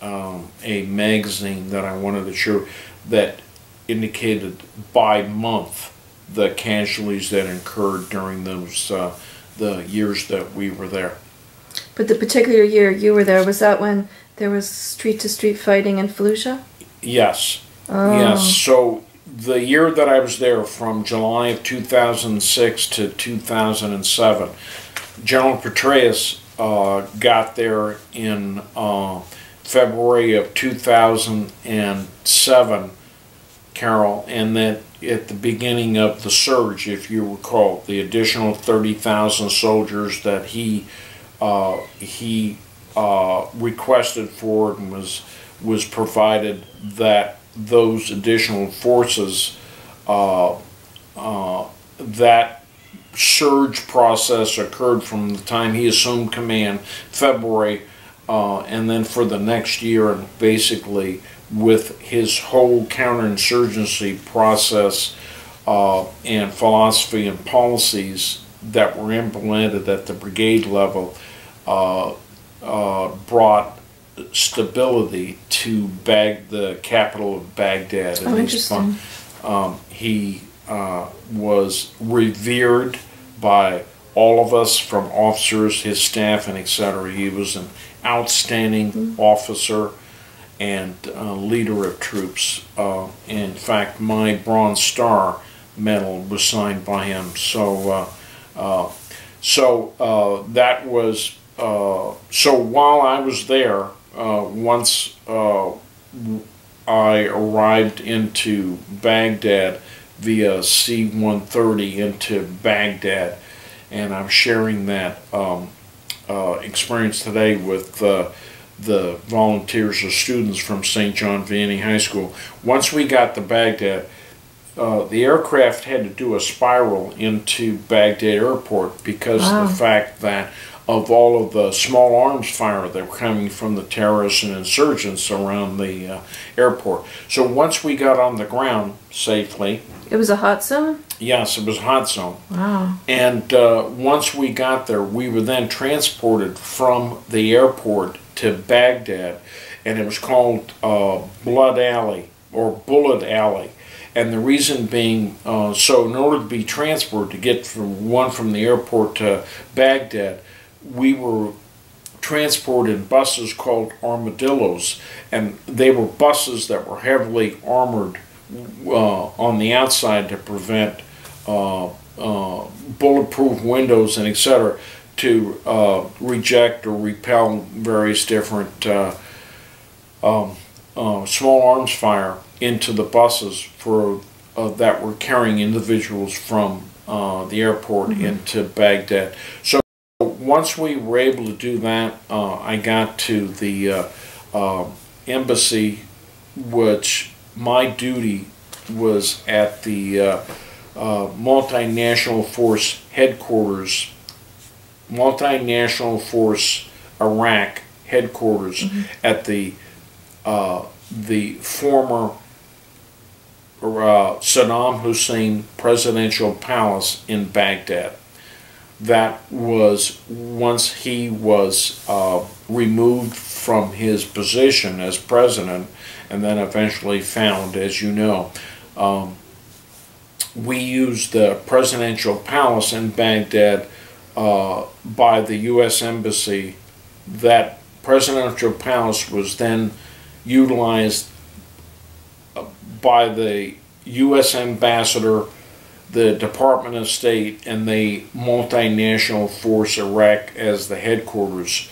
a magazine that I wanted to share that indicated by month the casualties that incurred during those the years that we were there. But the particular year you were there, was that when there was street-to-street fighting in Fallujah? Yes. Oh. Yes. So the year that I was there, from July of 2006 to 2007, General Petraeus got there in February of 2007, Carol, and then at the beginning of the surge, if you recall, the additional 30,000 soldiers that he requested for and was provided, that those additional forces, that surge process occurred from the time he assumed command, February, and then for the next year, and basically with his whole counterinsurgency process and philosophy and policies that were implemented at the brigade level, brought stability to the capital of Baghdad. Oh, interesting. He was revered by all of us, from officers, his staff, and etc. He was an outstanding officer and leader of troops. In fact, my Bronze Star medal was signed by him. So that was so while I was there, once I arrived into Baghdad via C-130 into Baghdad, and I'm sharing that experience today with the volunteers or students from St. John Vianney High School. Once we got to Baghdad, the aircraft had to do a spiral into Baghdad Airport because of the fact that of all of the small arms fire that were coming from the terrorists and insurgents around the airport. So once we got on the ground safely... It was a hot zone? Yes, it was a hot zone. Wow. And once we got there, we were then transported from the airport to Baghdad, and it was called Blood Alley or Bullet Alley. And the reason being, so in order to be transported, to get from the airport to Baghdad, we were transported in buses called armadillos, and they were buses that were heavily armored on the outside to prevent bulletproof windows and etc., to reject or repel various different small arms fire into the buses for that were carrying individuals from the airport into Baghdad. So once we were able to do that, I got to the embassy, which my duty was at the multinational force headquarters, multinational force Iraq headquarters at the former Saddam Hussein presidential palace in Baghdad. That was once he was removed from his position as president and then eventually found, as you know. We used the presidential palace in Baghdad by the U.S. Embassy. That presidential palace was then utilized by the U.S. ambassador, the Department of State, and the multinational force Iraq as the headquarters.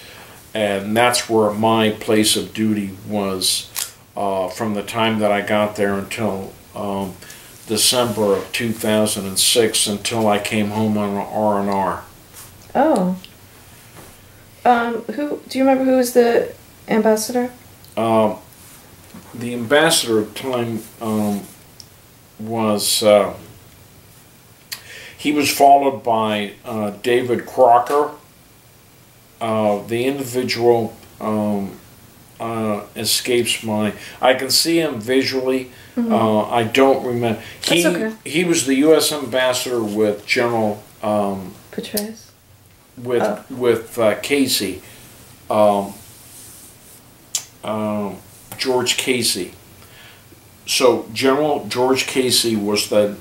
And that's where my place of duty was from the time that I got there until December of 2006, until I came home on R&R. Oh. Who do you remember who was the ambassador? The ambassador at the time was he was followed by David Crocker. The individual escapes my. I can see him visually. I don't remember. That's okay. He was the U.S. ambassador with General Petraeus. with Casey. George Casey. So General George Casey was the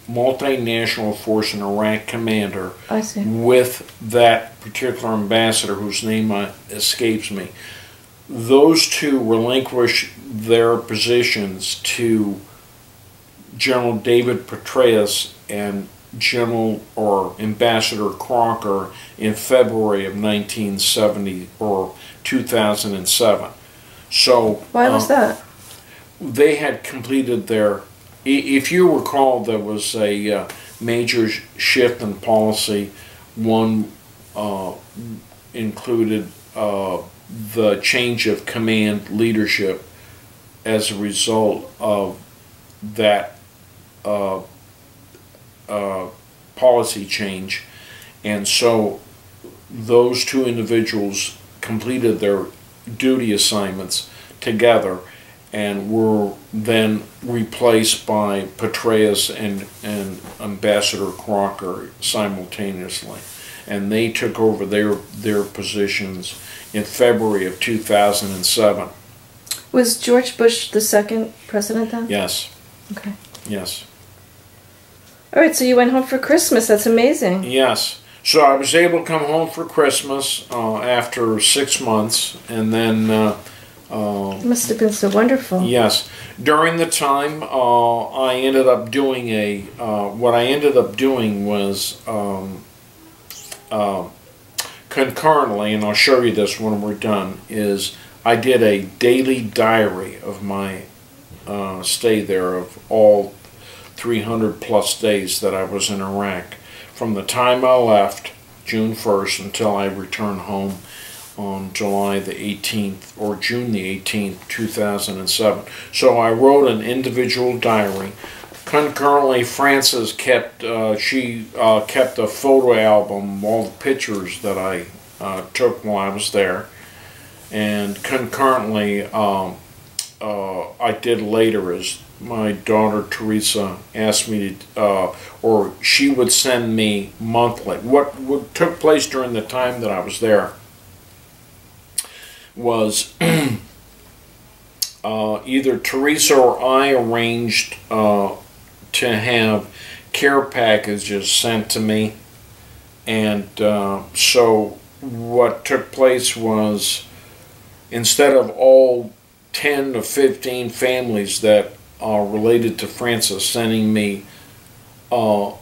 multinational force in Iraq commander. I see. With that particular ambassador whose name escapes me. Those two relinquished their positions to General David Petraeus and General or Ambassador Crocker in February of 1970 or 2007. So why was that? They had completed their. If you recall, there was a major shift in policy. One included the change of command leadership as a result of that policy change, and so those two individuals completed their duty assignments together and were then replaced by Petraeus and Ambassador Crocker simultaneously, and they took over their positions in February of 2007. Was George Bush the second president then? Yes. Okay. Yes. All right, so you went home for Christmas. That's amazing. Yes. So I was able to come home for Christmas after 6 months, and then... it must have been so wonderful. Yes. During the time, I ended up doing what I ended up doing was concurrently, and I'll show you this when we're done, is I did a daily diary of my stay there, of all 300 plus days that I was in Iraq. From the time I left, June 1st, until I returned home on July the 18th, or June the 18th, 2007. So I wrote an individual diary. Concurrently, Frances kept, kept a photo album, all the pictures that I took while I was there. And concurrently, I did later, as my daughter Teresa asked me to, or she would send me monthly. What took place during the time that I was there was either Teresa or I arranged to have care packages sent to me, and so what took place was, instead of all 10 to 15 families that are related to Frances sending me, it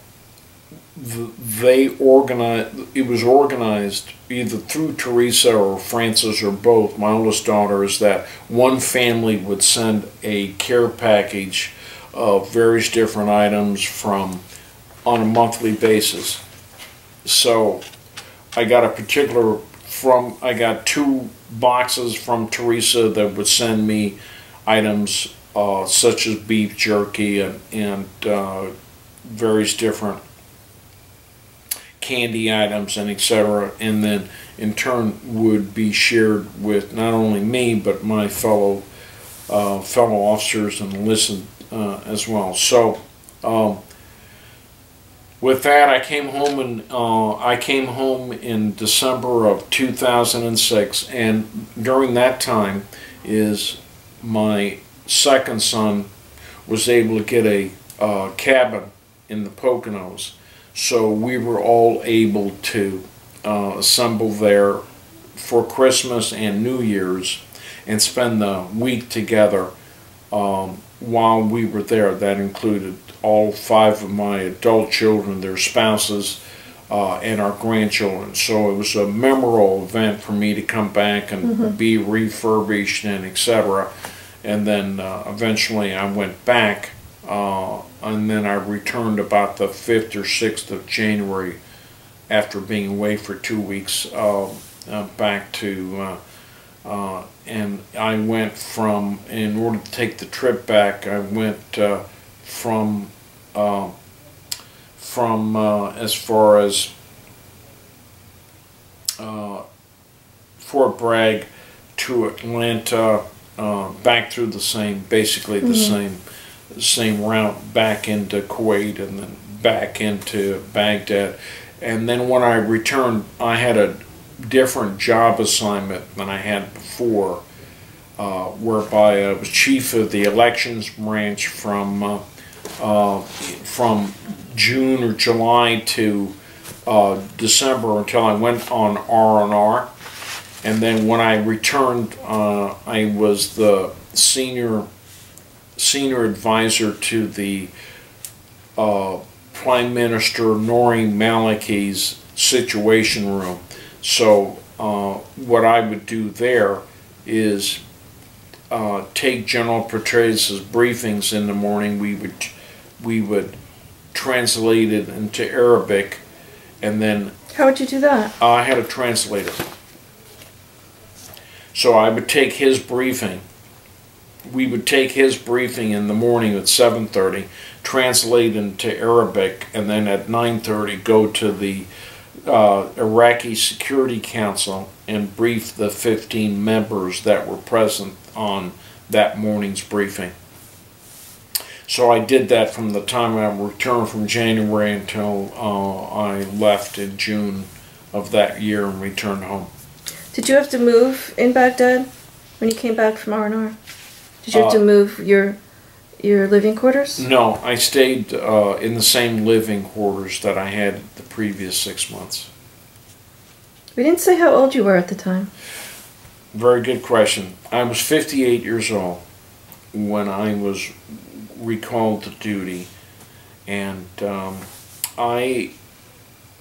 was organized either through Teresa or Frances or both, my oldest daughter, is that one family would send a care package of various different items on a monthly basis. So I got I got 2 boxes from Teresa that would send me items such as beef jerky and various different candy items and etc., and then in turn would be shared with not only me but my fellow officers and as well. So with that, I came home in December of 2006, and during that time is my second son was able to get a cabin in the Poconos, so we were all able to assemble there for Christmas and New Year's and spend the week together while we were there. That included all 5 of my adult children, their spouses, and our grandchildren. So it was a memorable event for me to come back and be refurbished and etc. And then eventually I went back, and then I returned about the 5th or 6th of January after being away for 2 weeks back to, and I went from, in order to take the trip back, I went from as far as Fort Bragg to Atlanta, back through the same, basically the same route back into Kuwait and then back into Baghdad. And then when I returned, I had a different job assignment than I had before, whereby I was chief of the elections branch from June or July to December until I went on R&R. And then when I returned, I was the senior advisor to the Prime Minister Nouri Maliki's Situation Room. So what I would do there is take General Petraeus' briefings in the morning. We would translate it into Arabic, and then... How would you do that? I had a translator. So I would take his briefing. We would take his briefing in the morning at 7:30, translate into Arabic, and then at 9:30 go to the Iraqi Security Council and brief the 15 members that were present on that morning's briefing. So I did that from the time I returned from January until I left in June of that year and returned home. Did you have to move in Baghdad when you came back from R&R? Did you have to move your living quarters? No, I stayed in the same living quarters that I had the previous 6 months. We didn't say how old you were at the time. Very good question. I was 58 years old when I was recalled to duty, and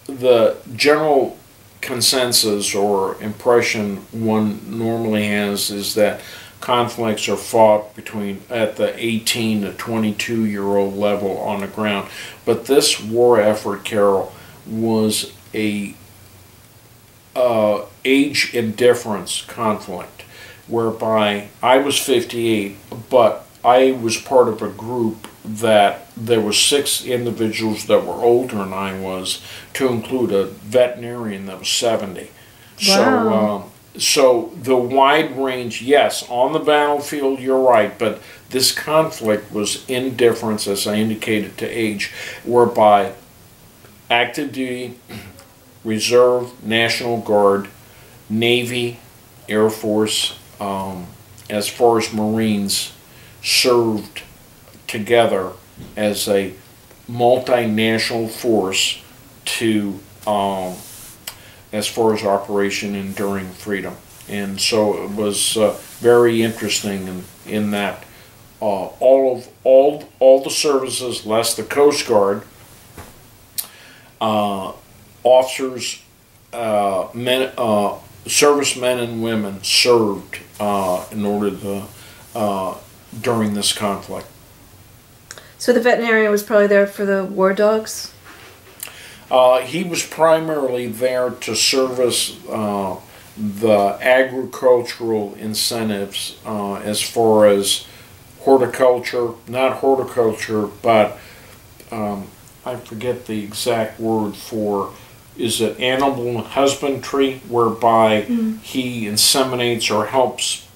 the general consensus or impression one normally has is that conflicts are fought between at the 18 to 22-year-old level on the ground. But this war effort, Carol, was a age indifference conflict, whereby I was 58, but I was part of a group that there were 6 individuals that were older than I was, to include a veterinarian that was 70. Wow. So the wide range, yes, on the battlefield, you're right, but this conflict was indifference, as I indicated, to age, whereby active duty, Reserve, National Guard, Navy, Air Force, as far as Marines, served together as a multinational force to as far as Operation Enduring Freedom. And so it was very interesting in that all the services, less the Coast Guard, officers, servicemen and women served in order to during this conflict. So the veterinarian was probably there for the war dogs? He was primarily there to service the agricultural incentives as far as horticulture, not horticulture, but I forget the exact word for, is it animal husbandry, whereby he inseminates or helps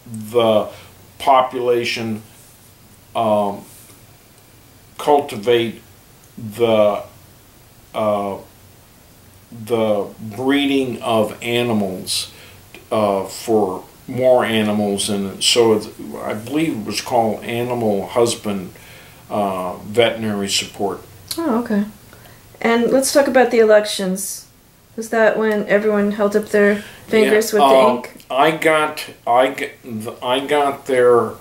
the population cultivate the breeding of animals for more animals, and so I believe it was called animal husband veterinary support. Oh, okay. And let's talk about the elections. Was that when everyone held up their fingers with the ink? I got there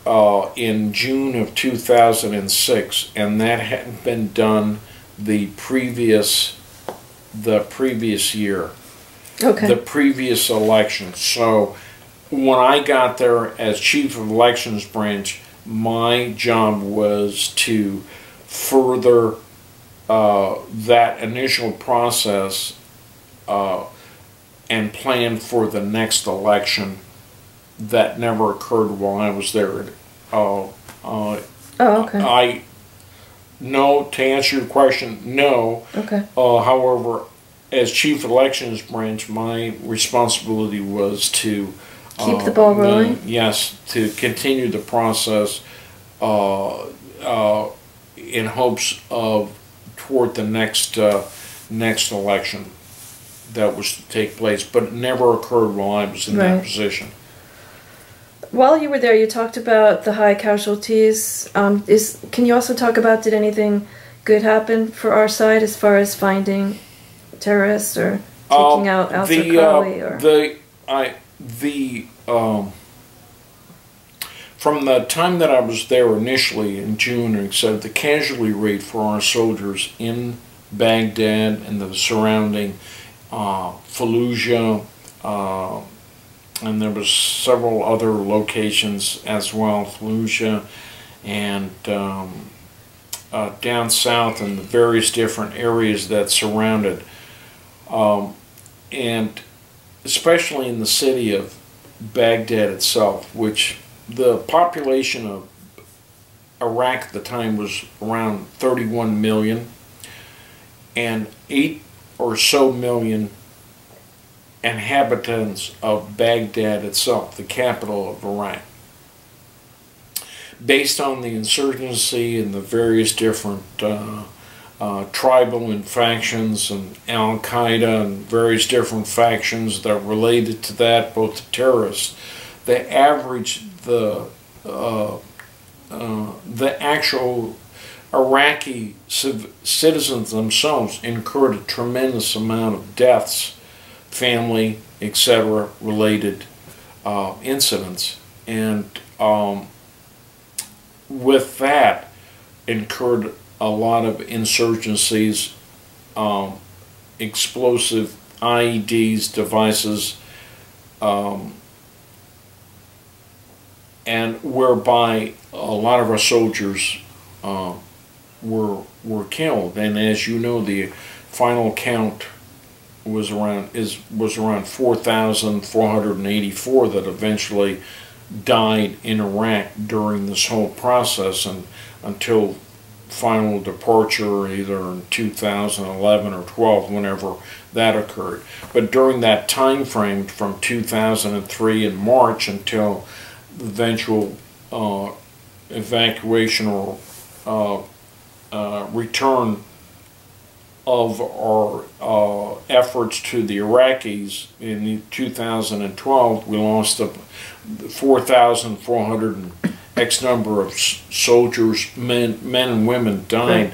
in June of 2006, and that hadn't been done the previous year. Okay. The previous election. So when I got there as chief of elections branch, my job was to further that initial process and plan for the next election that never occurred while I was there. Okay. No, to answer your question, no. Okay. However, as chief elections branch, my responsibility was to keep the ball rolling. Yes, to continue the process in hopes of toward the next election that was to take place, but it never occurred while I was in that position. While you were there, you talked about the high casualties. Can you also talk about, did anything good happen for our side as far as finding terrorists or taking out al-Zarqawi? From the time that I was there initially in June, except the casualty rate for our soldiers in Baghdad and the surrounding Fallujah, and there was several other locations as well, Fallujah, and down south in the various different areas that surrounded, and especially in the city of Baghdad itself, which the population of Iraq at the time was around 31 million, and 8 or so million inhabitants of Baghdad itself, the capital of Iraq. Based on the insurgency and the various different tribal factions and Al-Qaeda and various different factions that related to that, both the terrorists, the average, the actual Iraqi citizens themselves incurred a tremendous amount of deaths, family, etc., related incidents, and with that incurred a lot of insurgencies, explosive IEDs, devices, and whereby a lot of our soldiers were killed. And as you know, the final count was around 4,484 that eventually died in Iraq during this whole process, and until final departure either in 2011 or 12, whenever that occurred. But during that time frame from 2003 in March until the eventual evacuation or return of our efforts to the Iraqis in 2012, we lost 4,400 and X number of soldiers, men and women died.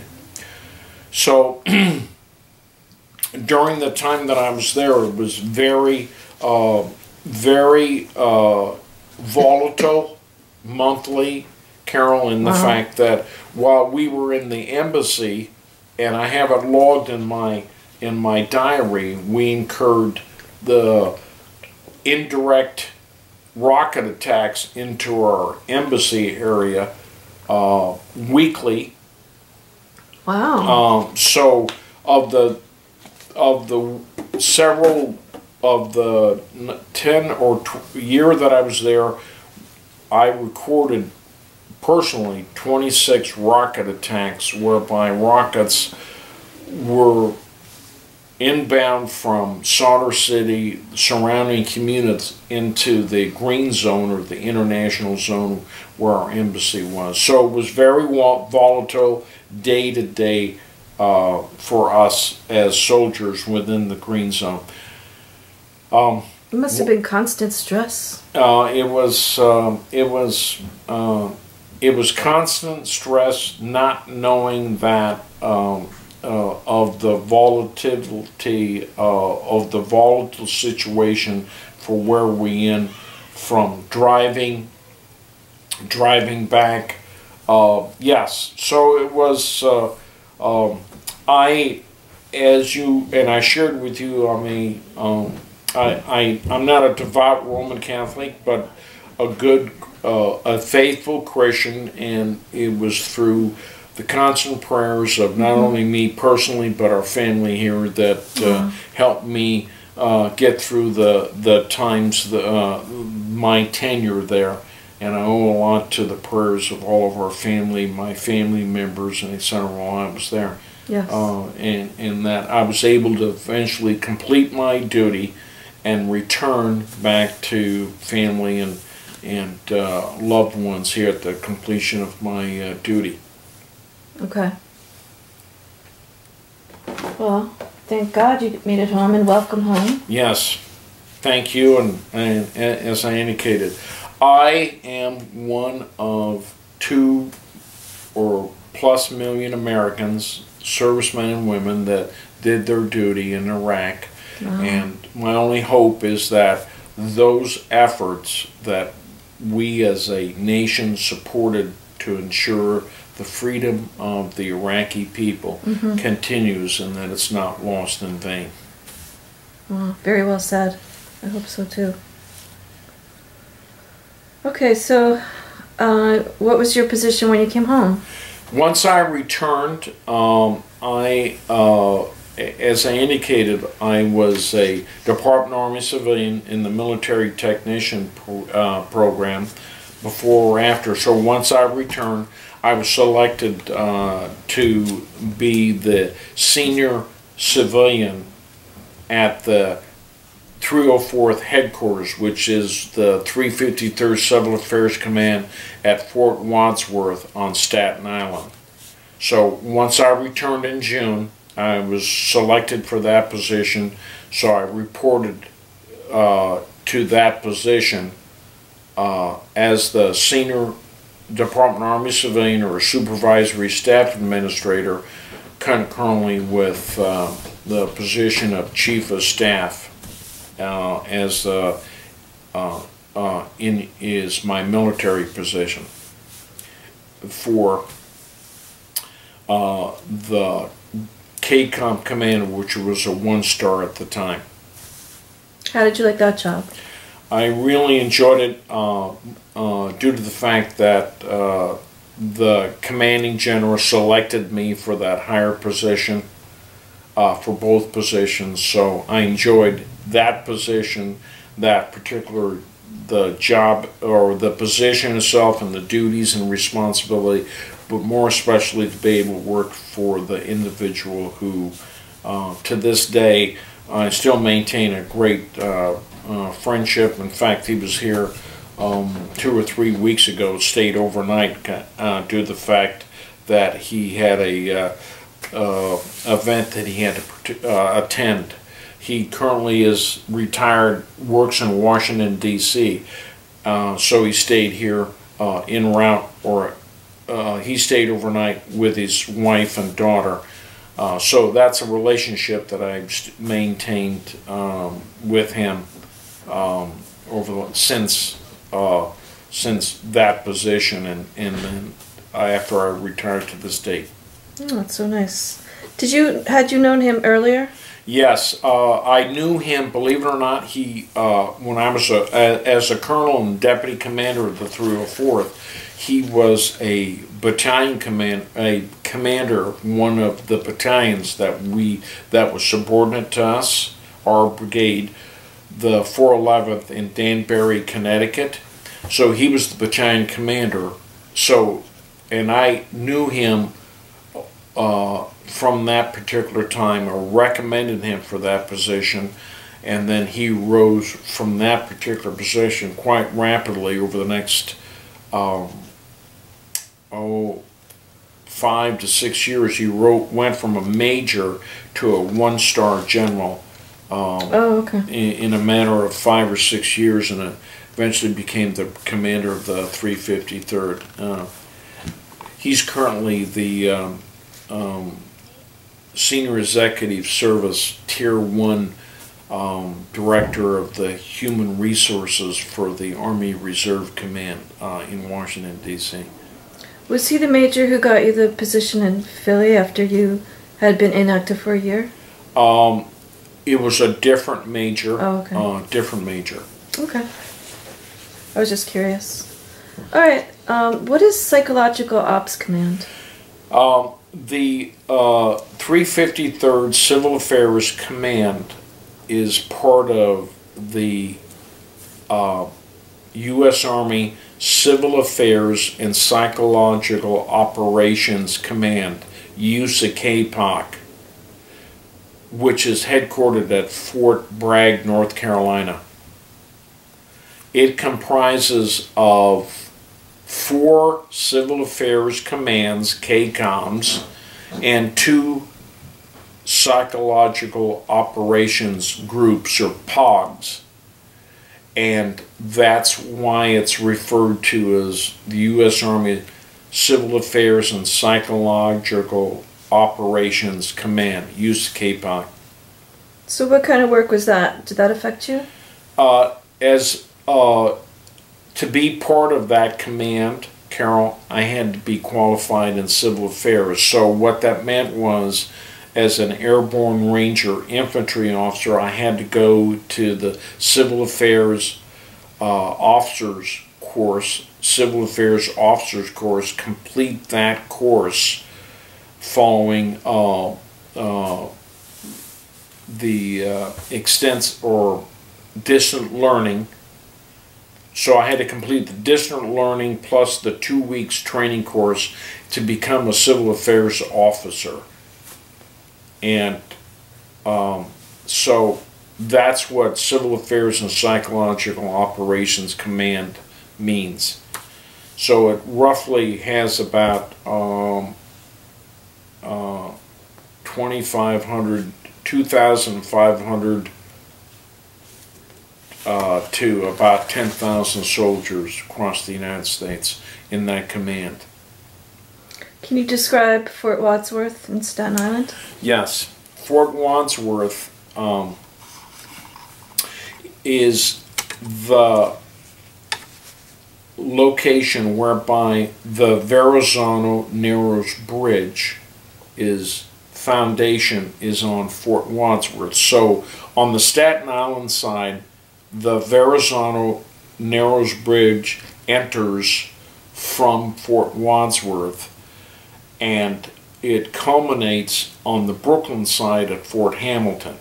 So during the time that I was there, it was very volatile monthly, Carol, in the fact that while we were in the embassy, and I have it logged in my diary, we incurred the indirect rocket attacks into our embassy area weekly. Wow. So of the several of the 10 or year that I was there, I recorded personally 26 rocket attacks whereby rockets were inbound from Solder City, surrounding communities, into the green zone or the international zone where our embassy was. So it was very volatile, day to day for us as soldiers within the Green Zone. It must have been constant stress. It was constant stress, not knowing that of the volatility of the volatile situation for where we in, from driving back. Yes, so it was. As you and I shared with you, I mean, I'm not a devout Roman Catholic, but a faithful Christian, and it was through the constant prayers of not only me personally, but our family here that helped me get through the times, my tenure there. And I owe a lot to the prayers of all of our family, my family members, and etc. while I was there. Yes. And that I was able to eventually complete my duty and return back to family and loved ones here at the completion of my duty. Okay. Well, thank God you made it home, and welcome home. Yes. Thank you. And as I indicated, I am one of 2 or plus million Americans, servicemen and women, that did their duty in Iraq. And my only hope is that those efforts that we as a nation supported to ensure the freedom of the Iraqi people continues, and that it's not lost in vain. Well, very well said. I hope so too. Okay, so what was your position when you came home? Once I returned, as I indicated, I was a Department of Army civilian in the military technician program before or after. So once I returned, I was selected to be the senior civilian at the 304th headquarters, which is the 353rd Civil Affairs Command at Fort Wadsworth on Staten Island. So once I returned in June, I was selected for that position, so I reported to that position as the senior Department of Army civilian, or a supervisory staff administrator, concurrently with the position of chief of staff, as is my military position for the KCOM commander, which was a 1-star at the time. How did you like that job? I really enjoyed it due to the fact that the commanding general selected me for that higher position for both positions. So I enjoyed that position, that particular, the job or the position itself and the duties and responsibility, but more especially to be able to work for the individual who, to this day, I still maintain a great friendship. In fact, he was here 2 or 3 weeks ago, stayed overnight due to the fact that he had a event that he had to attend. He currently is retired, works in Washington, D.C., so he stayed here en route, or he stayed overnight with his wife and daughter. So that's a relationship that I've maintained with him since that position, and then after I retired to this date. Oh, that's so nice. Had you known him earlier? Yes, I knew him. Believe it or not, he when I was as a colonel and deputy commander of the 304th, he was a battalion commander of one of the battalions that was subordinate to us, our brigade, the 411th in Danbury, Connecticut. So he was the battalion commander. So, and I knew him from that particular time, or recommended him for that position, and then he rose from that particular position quite rapidly over the next 5 to 6 years, he went from a major to a 1-star general. Okay. In a matter of 5 or 6 years, and eventually became the commander of the 353rd. He's currently the Senior Executive Service Tier 1 Director of the Human Resources for the Army Reserve Command in Washington, D.C. Was he the major who got you the position in Philly after you had been inactive for a year? It was a different major. Oh, okay. Different major. Okay. I was just curious. All right. What is Psychological Ops Command? The 353rd Civil Affairs Command is part of the U.S. Army Civil Affairs and Psychological Operations Command, USACAPOC, which is headquartered at Fort Bragg, North Carolina. It comprises of 4 Civil Affairs Commands, KCOMs, and 2 Psychological Operations Groups, or POGs. And that's why it's referred to as the U.S. Army Civil Affairs and Psychological Operations Command, USACAPOC. So what kind of work was that? Did that affect you? To be part of that command, Carol, I had to be qualified in civil affairs. So what that meant was, as an airborne ranger infantry officer, I had to go to the civil affairs officers course, civil affairs officers course, complete that course following the extensive or distant learning. So I had to complete the distant learning plus the 2 weeks training course to become a civil affairs officer. And so that's what Civil Affairs and Psychological Operations Command means. So it roughly has about 2,500 to about 10,000 soldiers across the United States in that command. Can you describe Fort Wadsworth in Staten Island? Yes. Fort Wadsworth is the location whereby the Verrazano Narrows Bridge foundation is on Fort Wadsworth. So on the Staten Island side, the Verrazano Narrows Bridge enters from Fort Wadsworth, and it culminates on the Brooklyn side at Fort Hamilton.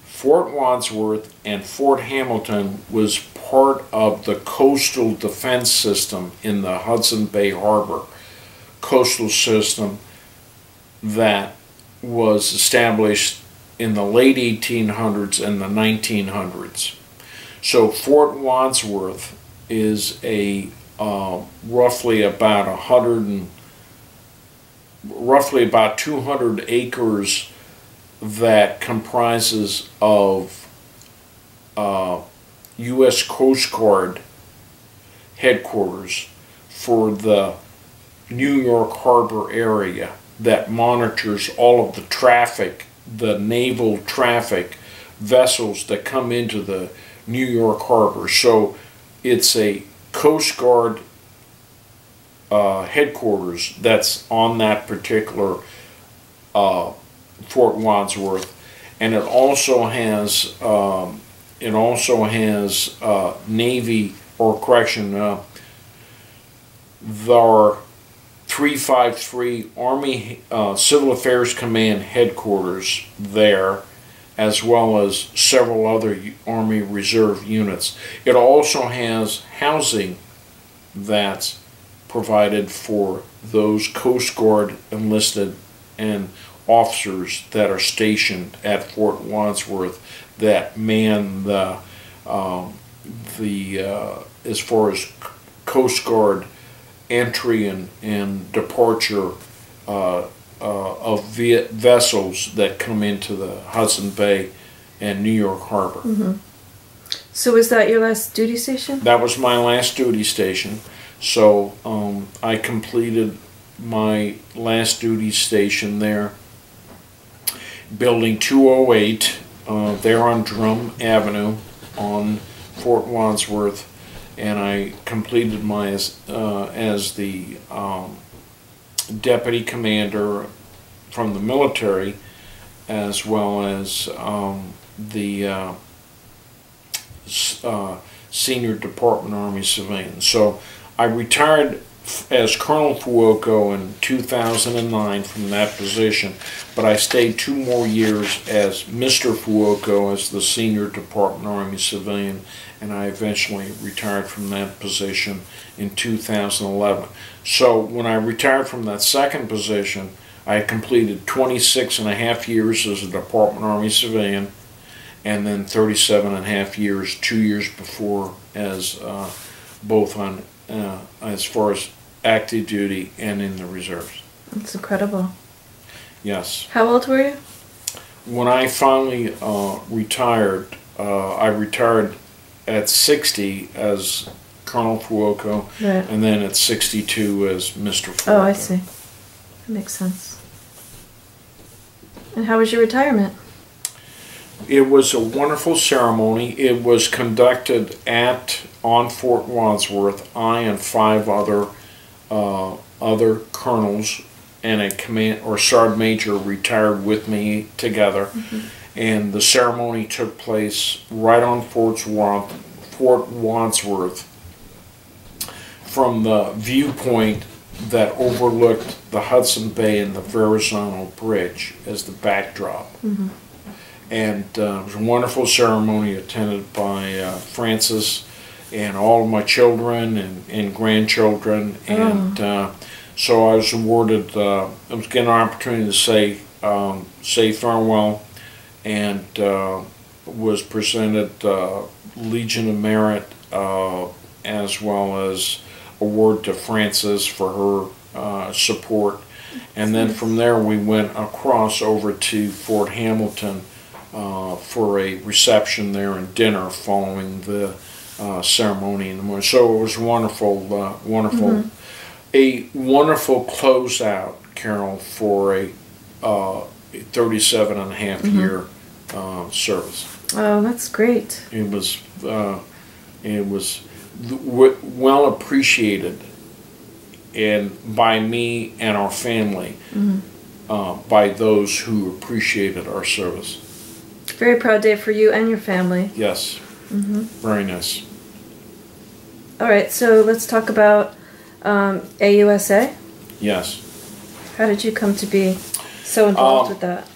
Fort Wadsworth and Fort Hamilton was part of the coastal defense system in the Hudson Bay Harbor coastal system that was established in the late 1800s and the 1900s. So Fort Wadsworth is a roughly about 200 acres that comprises of U.S. Coast Guard headquarters for the New York Harbor area that monitors all of the traffic, the naval traffic vessels that come into the New York Harbor. So it's a Coast Guard headquarters that's on that particular Fort Wadsworth, and it also has Navy, or correction, the 353 Army Civil Affairs Command headquarters there, as well as several other Army Reserve units. It also has housing that's provided for those Coast Guard enlisted and officers that are stationed at Fort Wadsworth that man the as far as Coast Guard entry and departure of vessels that come into the Hudson Bay and New York Harbor. Mm-hmm. So was that your last duty station? That was my last duty station. So I completed my last duty station there, building 208, there on Drum Avenue on Fort Wadsworth, and I completed my as the deputy commander from the military, as well as the senior Department Army civilian. So I retired as Colonel Fuoco in 2009 from that position, but I stayed 2 more years as Mr. Fuoco as the senior Department Army civilian, and I eventually retired from that position in 2011. So when I retired from that second position, I completed 26 and a half years as a Department Army civilian, and then 37 and a half years, 2 years before, as both on as far as active duty and in the reserves. That's incredible. Yes. How old were you? When I finally retired, I retired at 60 as Colonel Fuoco, right, and then at 62 as Mr. Fuoco. Oh, I see. That makes sense. And how was your retirement? It was a wonderful ceremony. It was conducted on Fort Wadsworth. I and 5 other colonels and a command or sergeant major retired with me together, mm-hmm, and the ceremony took place right on Fort Wadsworth, from the viewpoint that overlooked the Hudson Bay and the Verrazano Bridge as the backdrop. Mm-hmm. And it was a wonderful ceremony attended by Francis and all of my children and grandchildren. And so I was awarded, I was given an opportunity to say farewell, and was presented Legion of Merit, as well as award to Francis for her support. And then from there we went across over to Fort Hamilton for a reception there and dinner following the ceremony in the morning. So it was wonderful, wonderful, mm-hmm, a wonderful closeout, Carol, for a 37 and a half mm-hmm year service. Oh, that's great. It was well appreciated, and by me and our family, mm-hmm, by those who appreciated our service. Very proud day for you and your family. Yes. Mm-hmm. Very nice. All right, so let's talk about AUSA. Yes. How did you come to be so involved with that?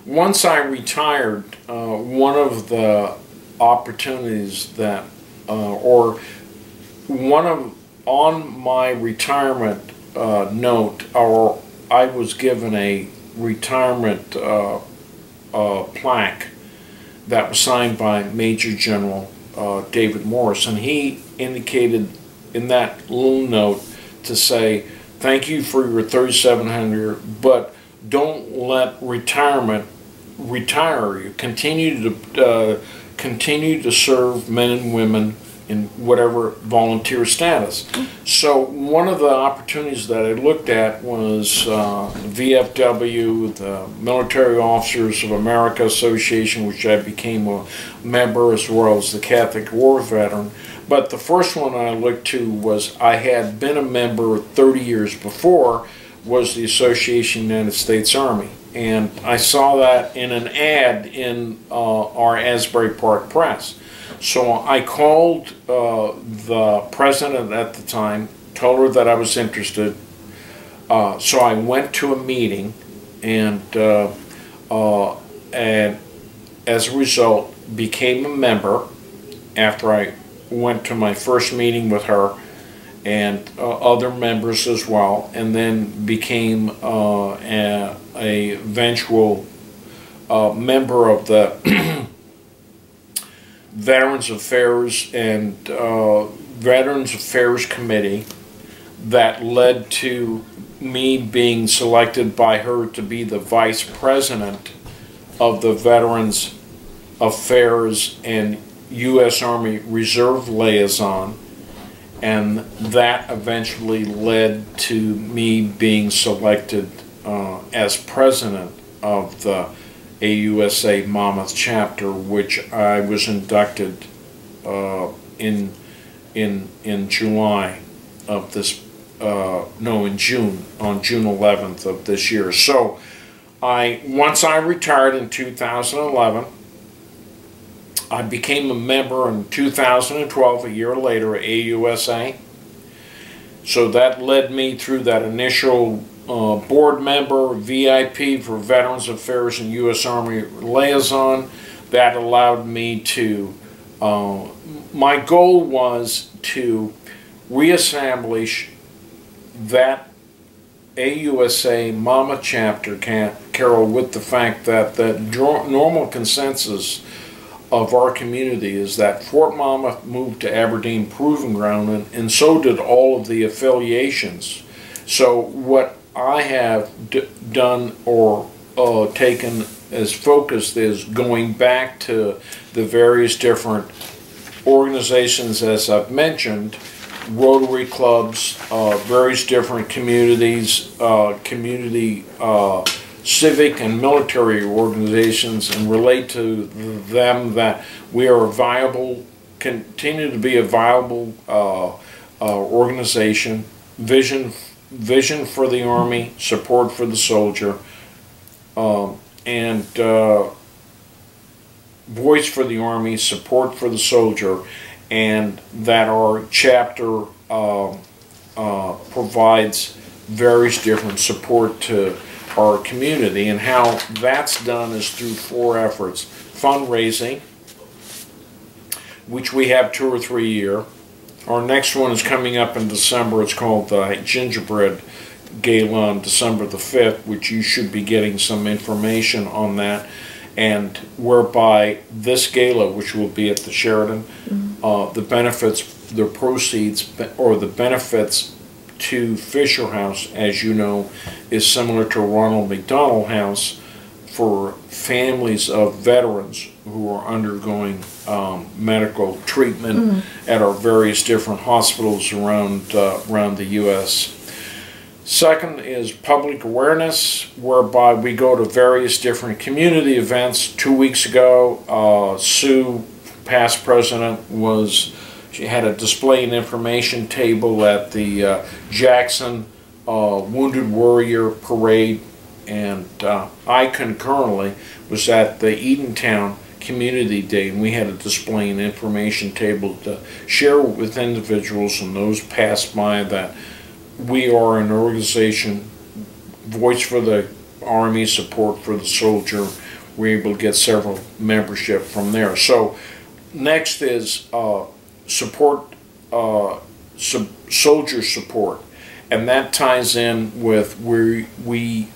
Once I retired, one of the opportunities that, on my retirement note, or I was given a retirement plaque that was signed by Major General David Morris, and he indicated in that little note to say, thank you for your 3,700, but don't let retirement retire you. Continue to serve men and women in whatever volunteer status. So one of the opportunities that I looked at was VFW, the Military Officers of America Association, which I became a member, as well as the Catholic War Veteran. But the first one I looked to was, I had been a member 30 years before, was the Association United States Army. And I saw that in an ad in our Asbury Park Press. So I called the president at the time, told her that I was interested. So I went to a meeting, and as a result became a member after I went to my first meeting with her and other members as well, and then became a eventual member of the Veterans Affairs and Veterans Affairs Committee that led to me being selected by her to be the vice president of the Veterans Affairs and U.S. Army Reserve Liaison, and that eventually led to me being selected as president of the AUSA Monmouth chapter, which I was inducted in July of this, in June, on June 11th of this year. So once I retired in 2011, I became a member in 2012, a year later, at AUSA. So that led me through that initial board member, VIP for Veterans Affairs and U.S. Army Liaison. That allowed me to, my goal was to reestablish that AUSA Monmouth chapter, Carol, with the fact that the normal consensus of our community is that Fort Monmouth moved to Aberdeen Proving Ground, and so did all of the affiliations. So what I have done or taken as focused is going back to the various different organizations, as I've mentioned, Rotary clubs, various different communities, civic and military organizations, and relate to them that we are a viable, continue to be a viable organization, vision for the Army, support for the soldier, and voice for the Army, support for the soldier, and that our chapter provides various different support to our community. And how that's done is through 4 efforts. Fundraising, which we have 2 or 3 a year. Our next one is coming up in December. It's called the Gingerbread Gala on December the 5th, which you should be getting some information on that. And whereby this gala, which will be at the Sheraton, the benefits, the proceeds, or the benefits to Fisher House, as you know, is similar to Ronald McDonald House for families of veterans who are undergoing medical treatment at our various different hospitals around the U.S. Second is public awareness, whereby we go to various different community events. 2 weeks ago, Sue, past president, she had a display and information table at the Jackson Wounded Warrior Parade, and I concurrently was at the Edentown Community Day, and we had a display and information table to share with individuals and those passed by that we are an organization, voice for the Army, support for the soldier. We're able to get several membership from there. So next is support, soldier support, and that ties in with where we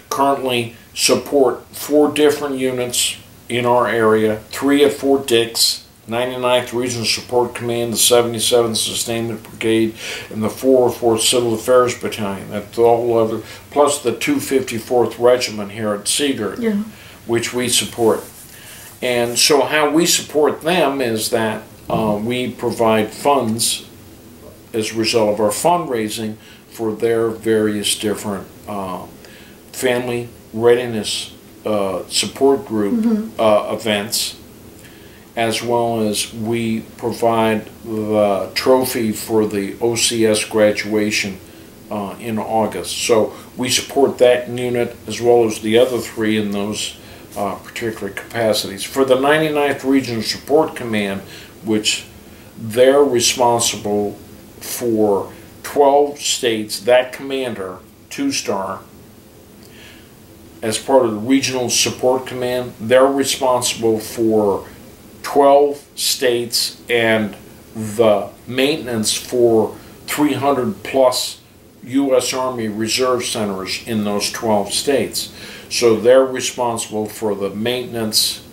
currently support 4 different units in our area, 3 at Fort Dix, 99th Regional Support Command, the 77th Sustainment Brigade, and the 404th Civil Affairs Battalion. That's all other, plus the 254th Regiment here at Seagirt, which we support. And so how we support them is that we provide funds as a result of our fundraising for their various different family readiness support group events, as well as we provide the trophy for the OCS graduation in August. So we support that unit as well as the other 3 in those particular capacities. For the 99th Regional Support Command, which they're responsible for 12 states, that commander, 2-star, as part of the Regional Support Command, they're responsible for 12 states and the maintenance for 300 plus U.S. Army Reserve Centers in those 12 states. So they're responsible for the maintenance,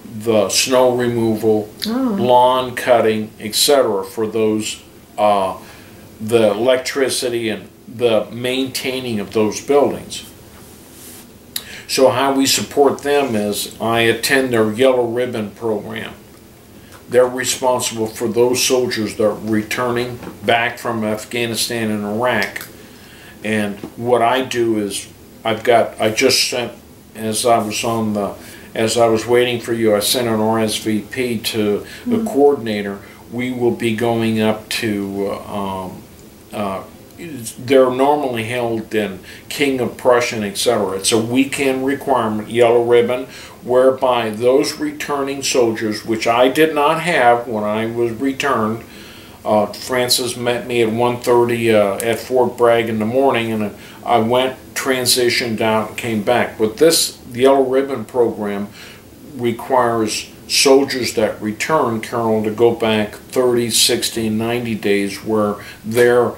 the snow removal, lawn cutting, etc. for those the electricity and the maintaining of those buildings. So how we support them is I attend their Yellow Ribbon program. They're responsible for those soldiers that are returning back from Afghanistan and Iraq. And what I do is I just sent, as I was waiting for you, I sent an RSVP to the coordinator. We will be going up to they're normally held in King of Prussia, etc. It's a weekend requirement, Yellow Ribbon, whereby those returning soldiers, which I did not have when I was returned, Francis met me at 1:30 at Fort Bragg in the morning, and I went, transitioned out, and came back. But this Yellow Ribbon program requires soldiers that return, Carol, to go back 30, 60, 90 days where they're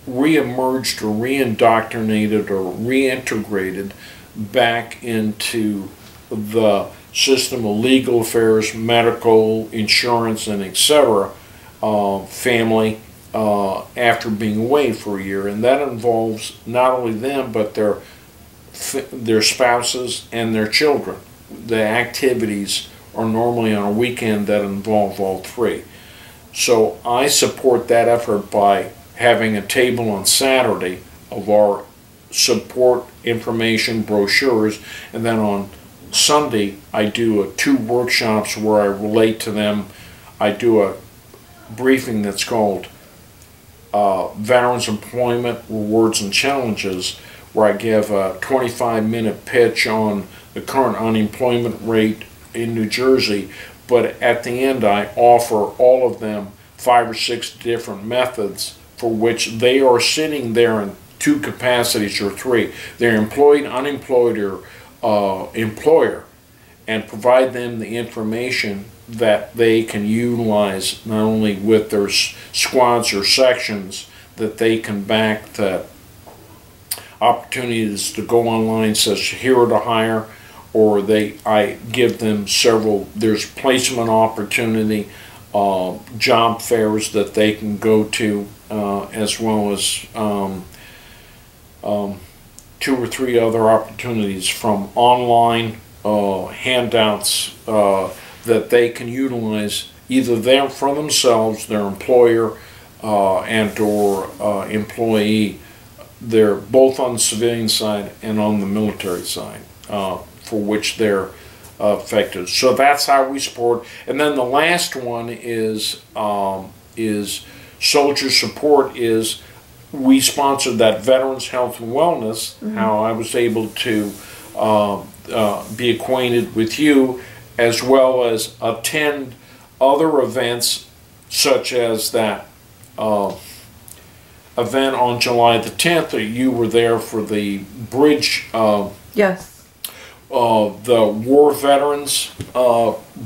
re-emerged or re-indoctrinated or reintegrated back into the system of legal affairs, medical, insurance, and etc. Family after being away for a year. And that involves not only them but their spouses and their children. The activities are normally on a weekend that involve all three. So I support that effort by having a table on Saturday of our support information brochures, and then on Sunday I do two workshops where I relate to them. I do a briefing that's called Veterans Employment Rewards and Challenges, where I give a 25-minute pitch on the current unemployment rate in New Jersey, but at the end I offer all of them 5 or 6 different methods for which they are sitting there in 2 capacities or 3. They're employed, unemployed, or employer, and provide them the information that they can utilize not only with their squads or sections, that they can back the opportunities to go online, such as Hero to Hire, or I give them several, there's placement opportunity, job fairs that they can go to, as well as 2 or 3 other opportunities from online handouts that they can utilize either them for themselves, their employer, and or employee. They're both on the civilian side and on the military side, for which they're affected. So that's how we support. And then the last one is soldier support. Is we sponsored that Veterans Health and Wellness. How I was able to be acquainted with you, as well as attend other events such as that event on July the 10th. You were there for the bridge. Yes. The War Veterans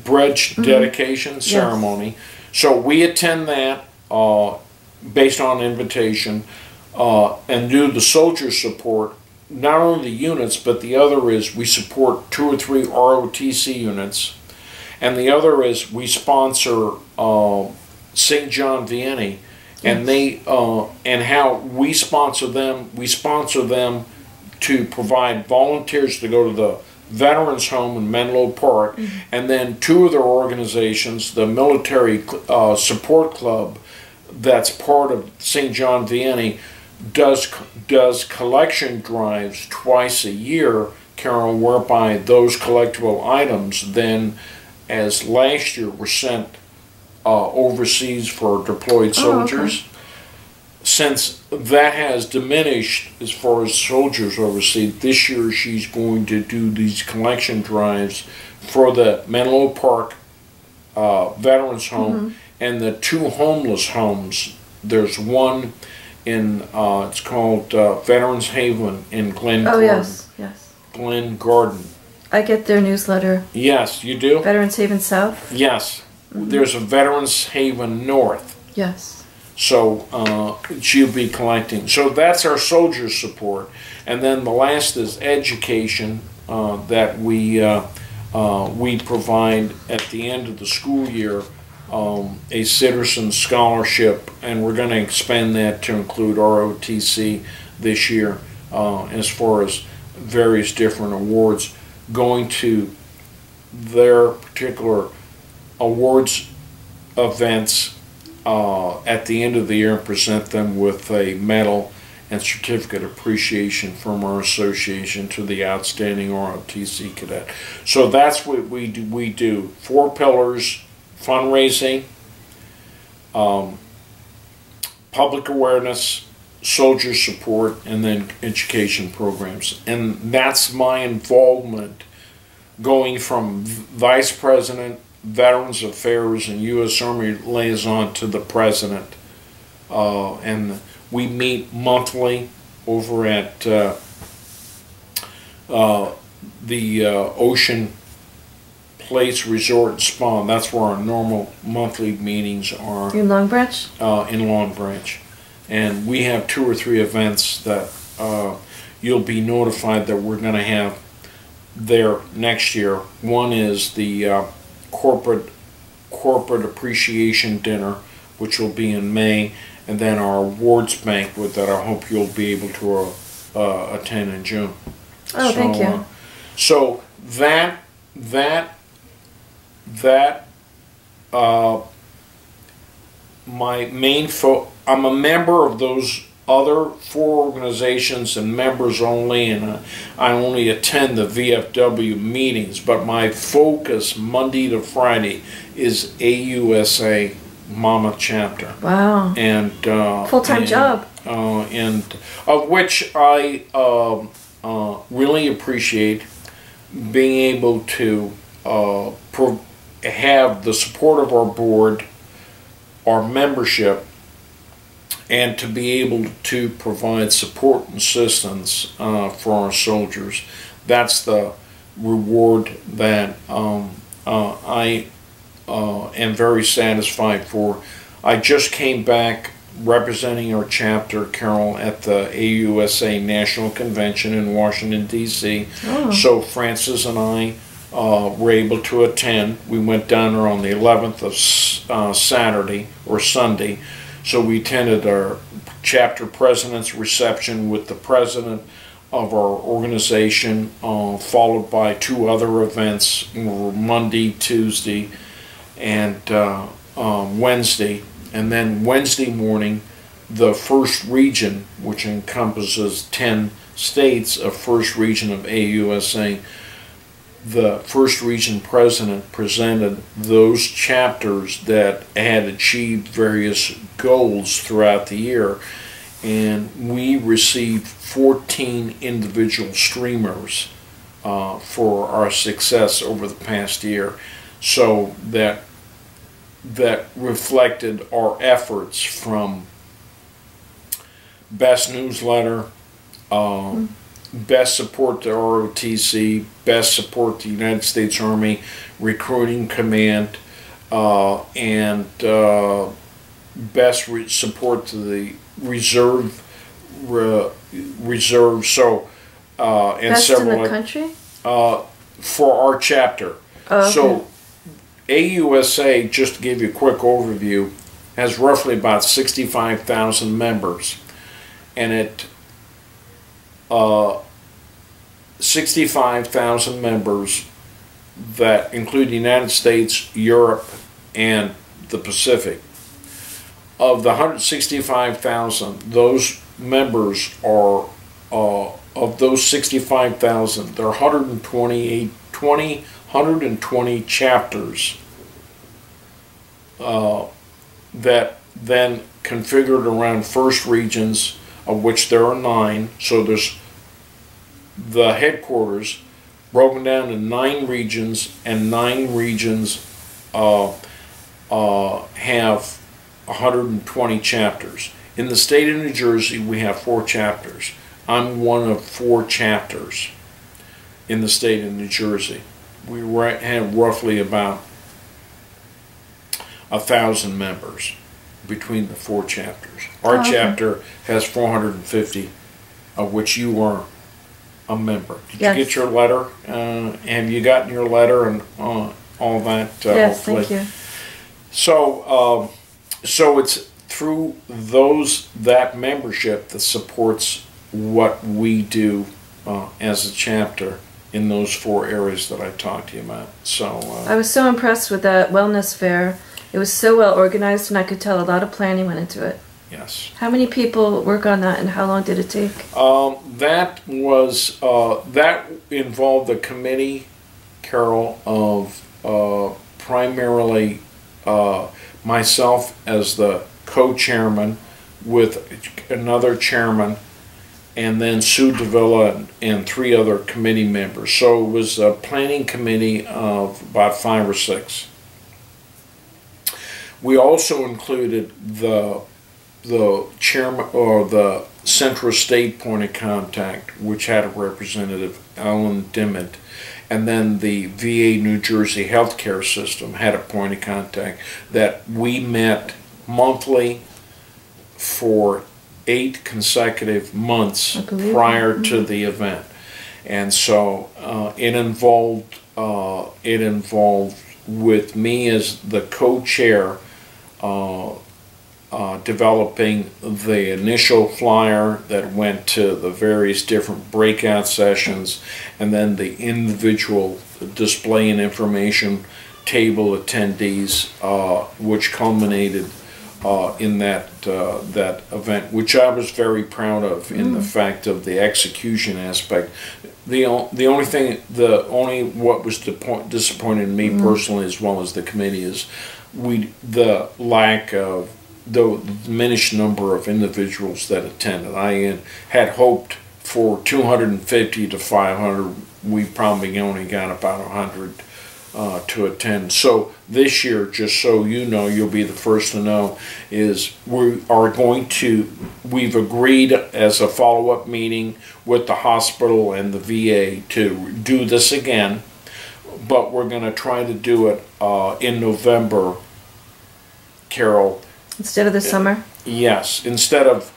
Bridge dedication ceremony. Yes. So we attend that based on invitation and do the soldier support, not only the units, but the other is we support 2 or 3 ROTC units, and the other is we sponsor St. John Vianney, and they and how we sponsor them to provide volunteers to go to the Veterans Home in Menlo Park, and then 2 of their organizations, the Military Support Club, that's part of St. John Vianney, does collection drives twice a year, Carol, whereby those collectible items then, as last year, were sent overseas for deployed soldiers. Okay. Since that has diminished as far as soldiers overseas, this year she's going to do these collection drives for the Menlo Park Veterans Home and the 2 homeless homes. There's one in, it's called Veterans Haven in Glen Garden. Yes, yes. Glen Garden. I get their newsletter. Yes, you do? Veterans Haven South? Yes. There's a Veterans Haven North. Yes. So she'll be collecting. So that's our soldier support. And then the last is education that we provide at the end of the school year. a citizen scholarship, and we're going to expand that to include ROTC this year, as far as various different awards going to their particular awards events at the end of the year, and present them with a medal and certificate appreciation from our association to the outstanding ROTC cadet. So that's what we do. We do 4 pillars: fundraising, public awareness, soldier support, and then education programs. And that's my involvement, going from Vice President, Veterans Affairs, and U.S. Army Liaison to the President. And we meet monthly over at the Ocean Place Resort and Spa. That's where our normal monthly meetings are. In Long Branch? In Long Branch. And we have 2 or 3 events that you'll be notified that we're going to have there next year. One is the corporate appreciation dinner, which will be in May, and then our awards banquet that I hope you'll be able to attend in June. Oh, so, thank you. So my main I'm a member of those other 4 organizations and members only, and I only attend the VFW meetings, but my focus Monday to Friday is AUSA Mama chapter. Wow. And full-time job. And of which I really appreciate being able to have the support of our board, our membership, and to be able to provide support and assistance for our soldiers. That's the reward that I am very satisfied for. I just came back representing our chapter, Carol, at the AUSA National Convention in Washington, D.C. Oh. So Francis and I were able to attend. We went down there on the 11th of Saturday or Sunday. So we attended our chapter president's reception with the president of our organization, followed by 2 other events, Monday, Tuesday, and Wednesday. And then Wednesday morning, the first region, which encompasses 10 states, a first region of AUSA, the first region president presented those chapters that had achieved various goals throughout the year, and we received 14 individual streamers for our success over the past year. So that reflected our efforts, from best newsletter, best support to ROTC, best support to United States Army Recruiting Command, and best support to the reserve. So and best several in the country for our chapter. Oh, okay. So AUSA, just to give you a quick overview, has roughly about 65,000 members, and it 65,000 members that include the United States, Europe, and the Pacific. Of the 165,000, those members are, of those 65,000, there are 120 chapters that then configured around first regions, of which there are 9. So there's the headquarters broken down in 9 regions, and 9 regions have 120 chapters. In the state of New Jersey, we have 4 chapters. I'm one of 4 chapters in the state of New Jersey. We have roughly about 1,000 members between the 4 chapters. Our chapter has 450, of which you are a member. Did you get your letter? Have you gotten your letter and all that? Yes, hopefully. Thank you. So, so it's through that membership that supports what we do as a chapter in those 4 areas that I talked to you about. So I was so impressed with that wellness fair. It was so well organized, and I could tell a lot of planning went into it. yes. How many people work on that, and how long did it take? That involved a committee, Carol, of primarily myself as the co-chairman with another chairman, and then Sue Davila and 3 other committee members. So it was a planning committee of about 5 or 6. We also included the chairman, or the Central State point of contact, which had a representative, Ellen Dimmitt, and then the VA New Jersey healthcare system had a point of contact that we met monthly for 8 consecutive months prior to the event. And so it involved with me as the co-chair developing the initial flyer that went to the various different breakout sessions, and then the individual display and information table attendees, which culminated in that event, which I was very proud of in the fact of the execution aspect. The only what was disappointing me personally, as well as the committee, is the lack of the diminished number of individuals that attended. I had hoped for 250 to 500. We probably only got about 100 to attend. So this year, just so you know, you'll be the first to know, is we've agreed as a follow-up meeting with the hospital and the VA to do this again, but we're going to try to do it in November, Carol. Instead of the summer? Yes, instead of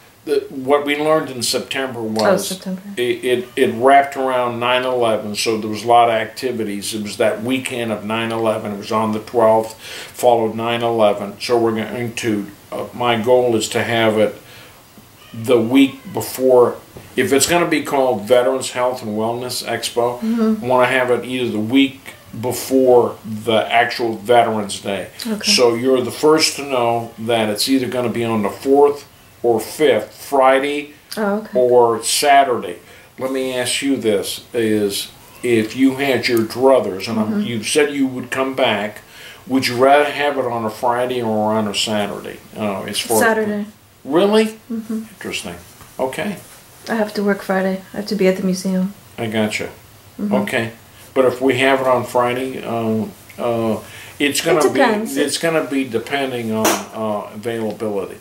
what we learned in September was September. It wrapped around 9/11, so there was a lot of activities. It was that weekend of 9/11. It was on the 12th, followed 9/11. So we're going to, my goal is to have it the week before. If it's going to be called Veterans Health and Wellness Expo, I want to have it either the week before the actual Veterans Day. Okay. So you're the first to know that it's either going to be on the 4th or 5th, Friday or Saturday. Let me ask you this, is if you had your druthers, and you said you would come back, would you rather have it on a Friday or on a Saturday? Saturday. Really? Interesting. Okay. I have to work Friday. I have to be at the museum. I gotcha. Okay. But if we have it on Friday, it's gonna be depending on availability.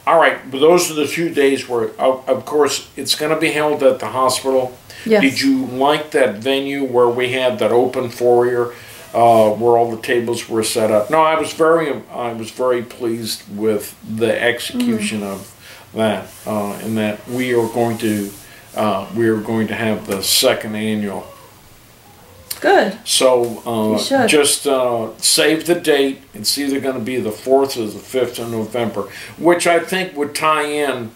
All right, but those are the 2 days where, of course, it's going to be held at the hospital. Yes. Did you like that venue where we had that open foyer, where all the tables were set up? No, I was very pleased with the execution of that, and that we are going to have the 2nd annual. Good. So just save the date. It's either going to be the 4th or the 5th of November, which I think would tie in.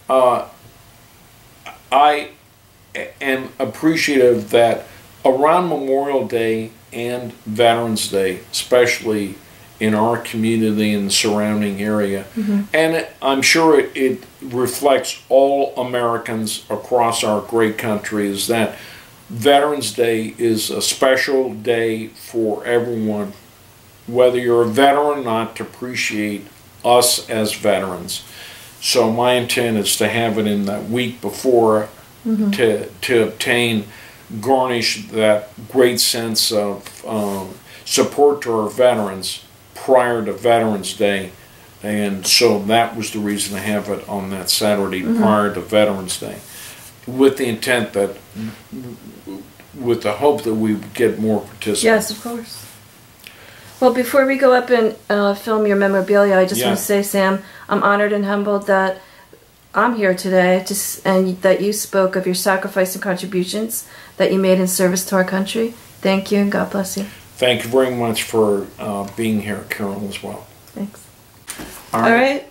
I am appreciative that around Memorial Day and Veterans Day, especially in our community and the surrounding area, and I'm sure it reflects all Americans across our great country, is that Veterans Day is a special day for everyone, whether you're a veteran or not, to appreciate us as veterans. So my intent is to have it in that week before to garnish that great sense of support to our veterans prior to Veterans Day. And so that was the reason to have it on that Saturday prior to Veterans Day, with the intent that, with the hope that we would get more participants. Yes, of course. Well, before we go up and film your memorabilia, I just want to say, Sam, I'm honored and humbled that I'm here today, and that you spoke of your sacrifice and contributions that you made in service to our country. Thank you, and God bless you. Thank you very much for being here, Carol, as well. Thanks. All All right.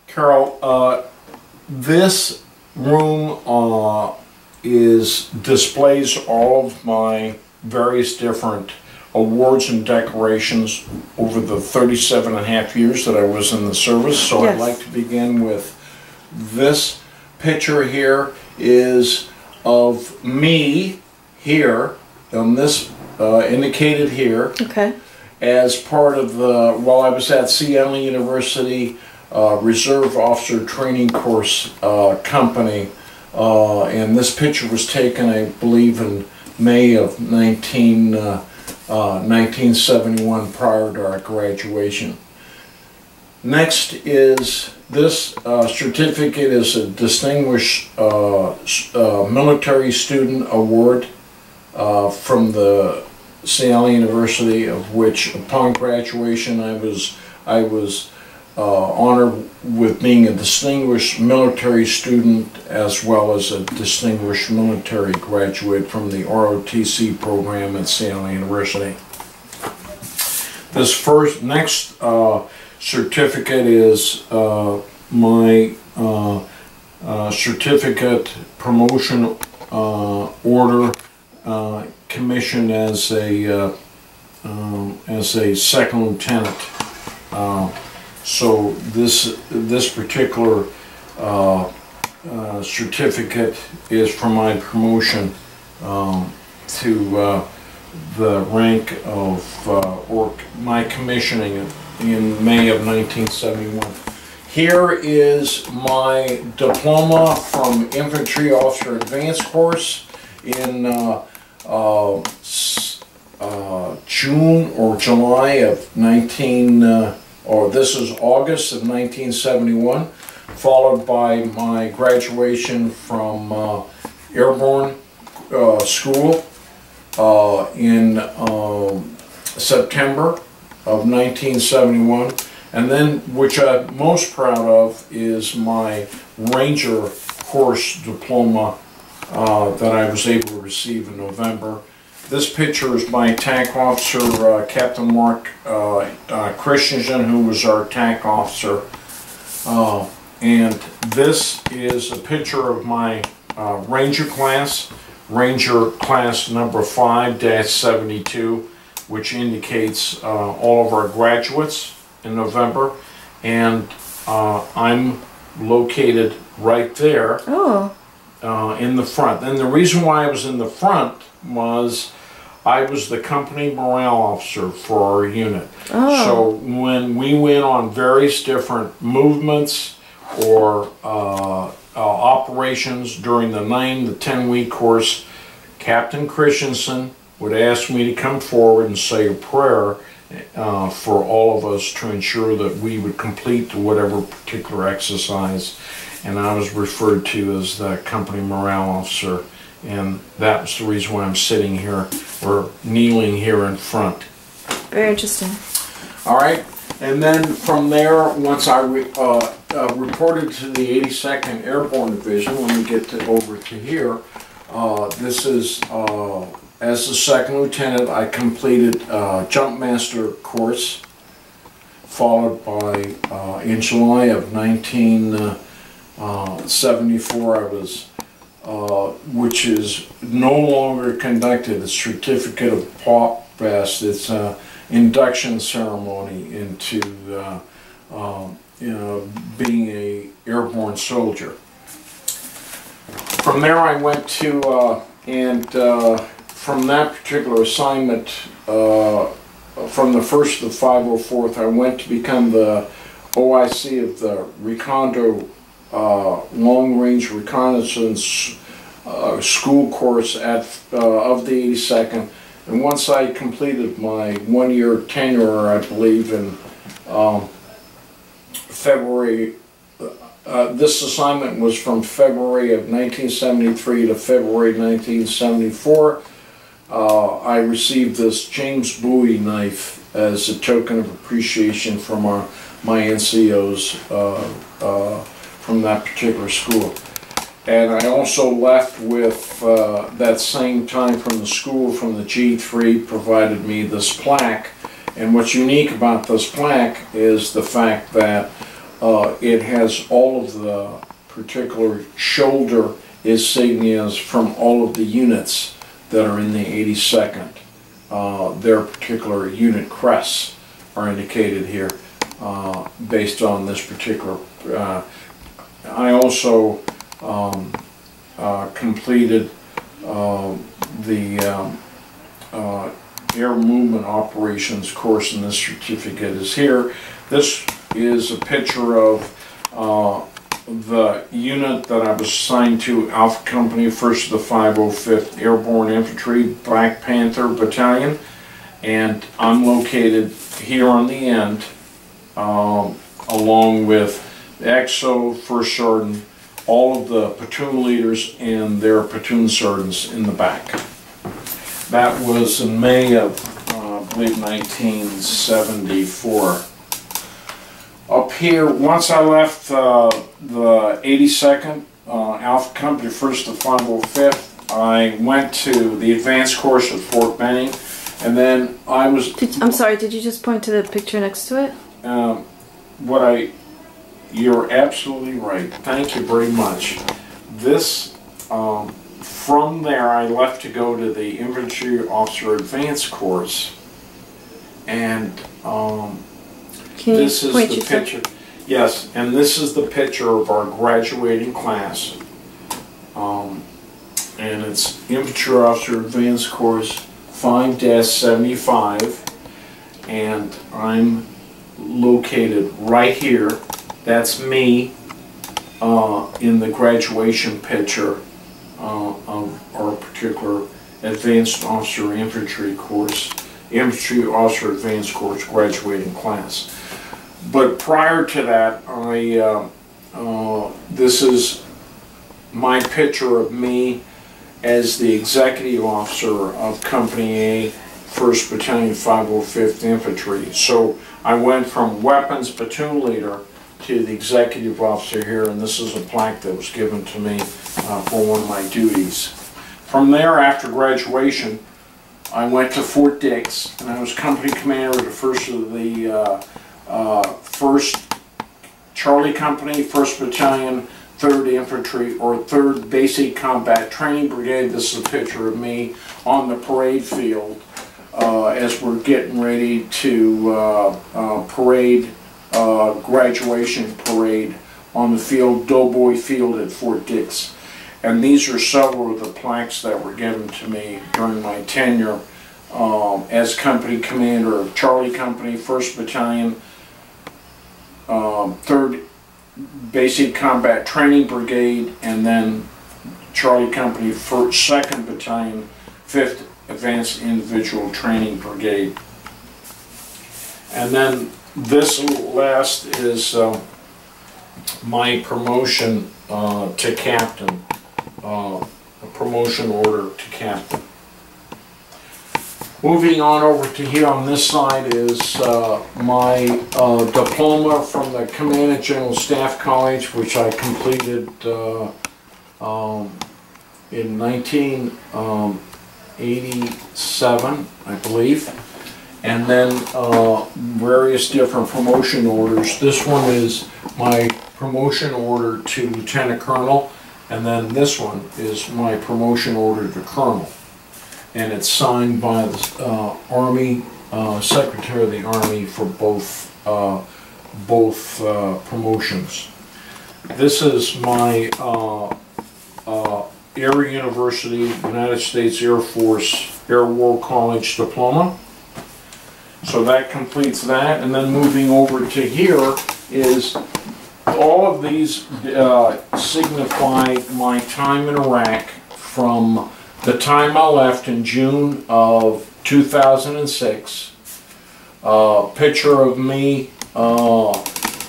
Carol, this room displays all of my various different awards and decorations over the 37 and a half years that I was in the service. So Yes. I'd like to begin with this picture here is of me here, on this indicated here, Okay. as part of the, while I was at Seattle University Reserve Officer Training Course company. And this picture was taken, I believe, in May of 1971, prior to our graduation. Next is this certificate is a Distinguished Military Student Award from the Seattle University, of which upon graduation I was honored with being a distinguished military student as well as a distinguished military graduate from the ROTC program at Seattle University. This next certificate is my certificate promotion order commission as a second lieutenant. So this particular certificate is for my promotion to the rank of, or my commissioning in May of 1971. Here is my diploma from Infantry Officer Advanced Course in June or July of this is August of 1971, followed by my graduation from Airborne School in September of 1971, and then, which I'm most proud of, is my Ranger Course diploma that I was able to receive in November. This picture is my TAC officer, Captain Mark Christensen, who was our TAC officer. And this is a picture of my Ranger class number 5-72, which indicates all of our graduates in November. And I'm located right there. Oh. In the front. And the reason why I was in the front was I was the company morale officer for our unit. Oh. So when we went on various different movements or operations during the 9 to 10 week course, Captain Christensen would ask me to come forward and say a prayer for all of us to ensure that we would complete whatever particular exercise. And I was referred to as the company morale officer, and that's the reason why I'm sitting here or kneeling here in front. Very interesting. All right, and then from there, once I reported to the 82nd Airborne Division, when we get over to here, this is as a second lieutenant, I completed Jump Master course, followed by in July of 1974, I was, which is no longer conducted, a certificate of POP-Vest. It's an induction ceremony into being a airborne soldier. From there I went to, from that particular assignment, from the 1st to the 504th, I went to become the OIC of the Recondo long-range reconnaissance school course of the 82nd, and once I completed my one-year tenure, I believe in February, this assignment was from February of 1973 to February 1974, I received this James Bowie knife as a token of appreciation from my NCOs from that particular school. And I also left with, that same time from the school, from the G3, provided me this plaque And what's unique about this plaque is the fact that it has all of the particular shoulder insignias from all of the units that are in the 82nd. Their particular unit crests are indicated here based on this particular. I also completed the Air Movement Operations course, and this certificate is here. This is a picture of the unit that I was assigned to, Alpha Company, 1st of the 505th Airborne Infantry, Black Panther Battalion, and I'm located here on the end, along with the XO, First Sergeant, all of the platoon leaders and their platoon sergeants in the back. That was in May of, I believe, 1974. Up here, once I left the 82nd Alpha Company, 1st to 505th, I went to the advanced course at Fort Benning, and then I was... I'm sorry, did you just point to the picture next to it? You're absolutely right. Thank you very much. This, from there, I left to go to the Infantry Officer Advanced course, and this is the picture. Yes, and this is the picture of our graduating class. And it's Infantry Officer Advanced Course 5-75, and I'm located right here. That's me in the graduation picture of our particular Advanced Officer Infantry course, Infantry Officer Advanced Course graduating class. But prior to that, this is my picture of me as the executive officer of Company A, 1st Battalion, 505th Infantry. So I went from weapons platoon leader to the executive officer here, and this is a plaque that was given to me for one of my duties. From there, after graduation, I went to Fort Dix, and I was company commander of the 1st Charlie Company, 1st Battalion, 3rd Infantry, or 3rd Basic Combat Training Brigade. This is a picture of me on the parade field as we're getting ready to parade, graduation parade on the field, Doughboy Field at Fort Dix. And these are several of the plaques that were given to me during my tenure as company commander of Charlie Company, 1st Battalion, 3rd Basic Combat Training Brigade, and then Charlie Company, 2nd Battalion, 5th Advanced Individual Training Brigade. And then this last is my promotion to captain, a promotion order to captain. Moving on over to here on this side is my diploma from the Command and General Staff College, which I completed in 1987, I believe. And then various different promotion orders. This one is my promotion order to Lieutenant Colonel, and then this one is my promotion order to Colonel. And it's signed by the Army, Secretary of the Army for both promotions. This is my Air University, United States Air Force, Air War College diploma. So that completes that. And then moving over to here is all of these signify my time in Iraq from the time I left in June of 2006, picture of me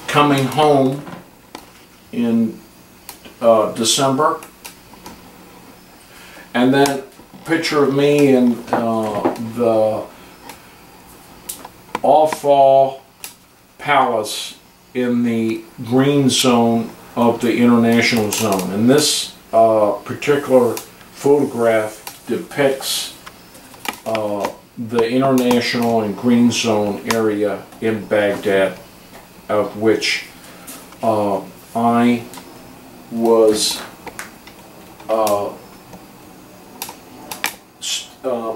coming home in December, and then picture of me in the All-Fall Palace in the green zone of the international zone. And this particular photograph depicts the international and green zone area in Baghdad, of which I was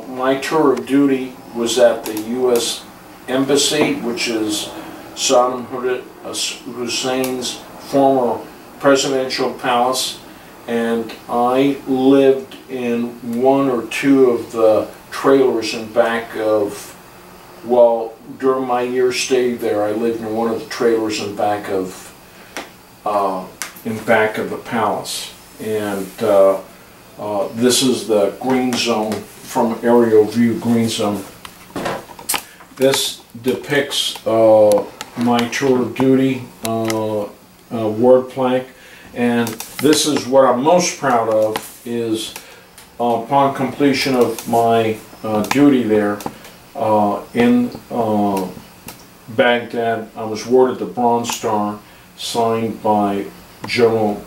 my tour of duty was at the U.S. Embassy, which is Saddam Hussein's former presidential palace, and I lived in one or two of the trailers in back of, well, during my year stay there, I lived in one of the trailers in back of the palace. And this is the green zone from aerial view, green zone. This depicts my tour of duty word plank, and this is what I'm most proud of is upon completion of my duty there in Baghdad, I was awarded the Bronze Star, signed by General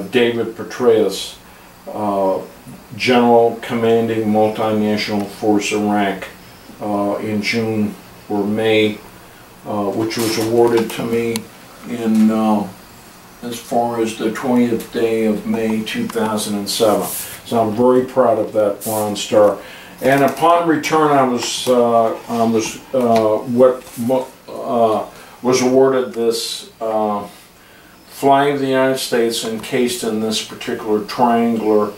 David Petraeus, General Commanding Multinational Force Iraq, in June or May, which was awarded to me in as far as the 20th day of May 2007. So I'm very proud of that Bronze Star. And upon return, I was was awarded this flag of the United States encased in this particular triangular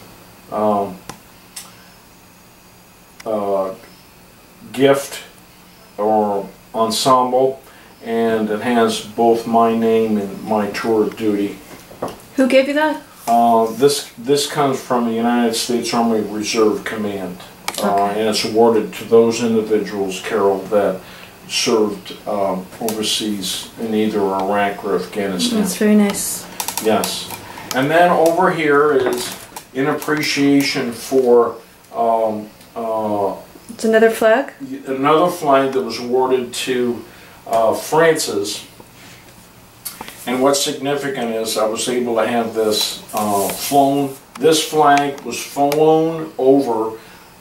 gift or ensemble, and it has both my name and my tour of duty. Who gave you that? This comes from the United States Army Reserve Command, okay. and it's awarded to those individuals, Carol, that served overseas in either Iraq or Afghanistan. That's very nice. Yes. And then over here is in appreciation for it's another flag? Another flag that was awarded to Francis. And what's significant is I was able to have this flown. This flag was flown over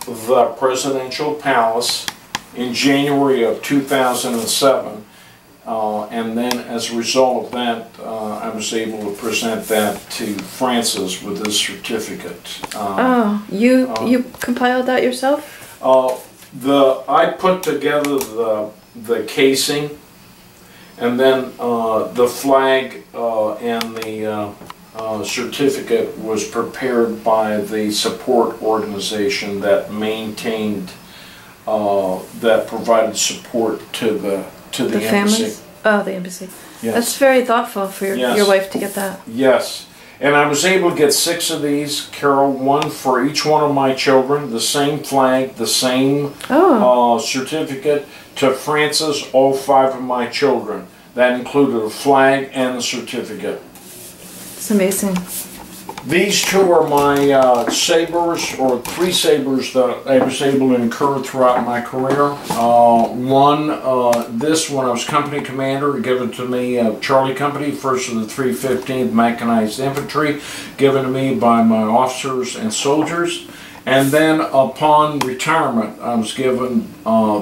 the presidential palace in January of 2007. And then as a result of that, I was able to present that to Francis with his certificate. You compiled that yourself? I put together the casing, and then the flag and the certificate was prepared by the support organization that maintained, that provided support to the embassy. Families? Oh, the embassy. Yes. That's very thoughtful for your wife to get that. Yes. And I was able to get 6 of these, Carol, one for each one of my children, the same flag, the same certificate to Francis, all 5 of my children. That included a flag and a certificate. It's amazing. These 2 are my sabers, or 3 sabers that I was able to incur throughout my career. This when I was company commander, given to me, Charlie Company, 1st of the 315th Mechanized Infantry, given to me by my officers and soldiers. And then upon retirement, I was given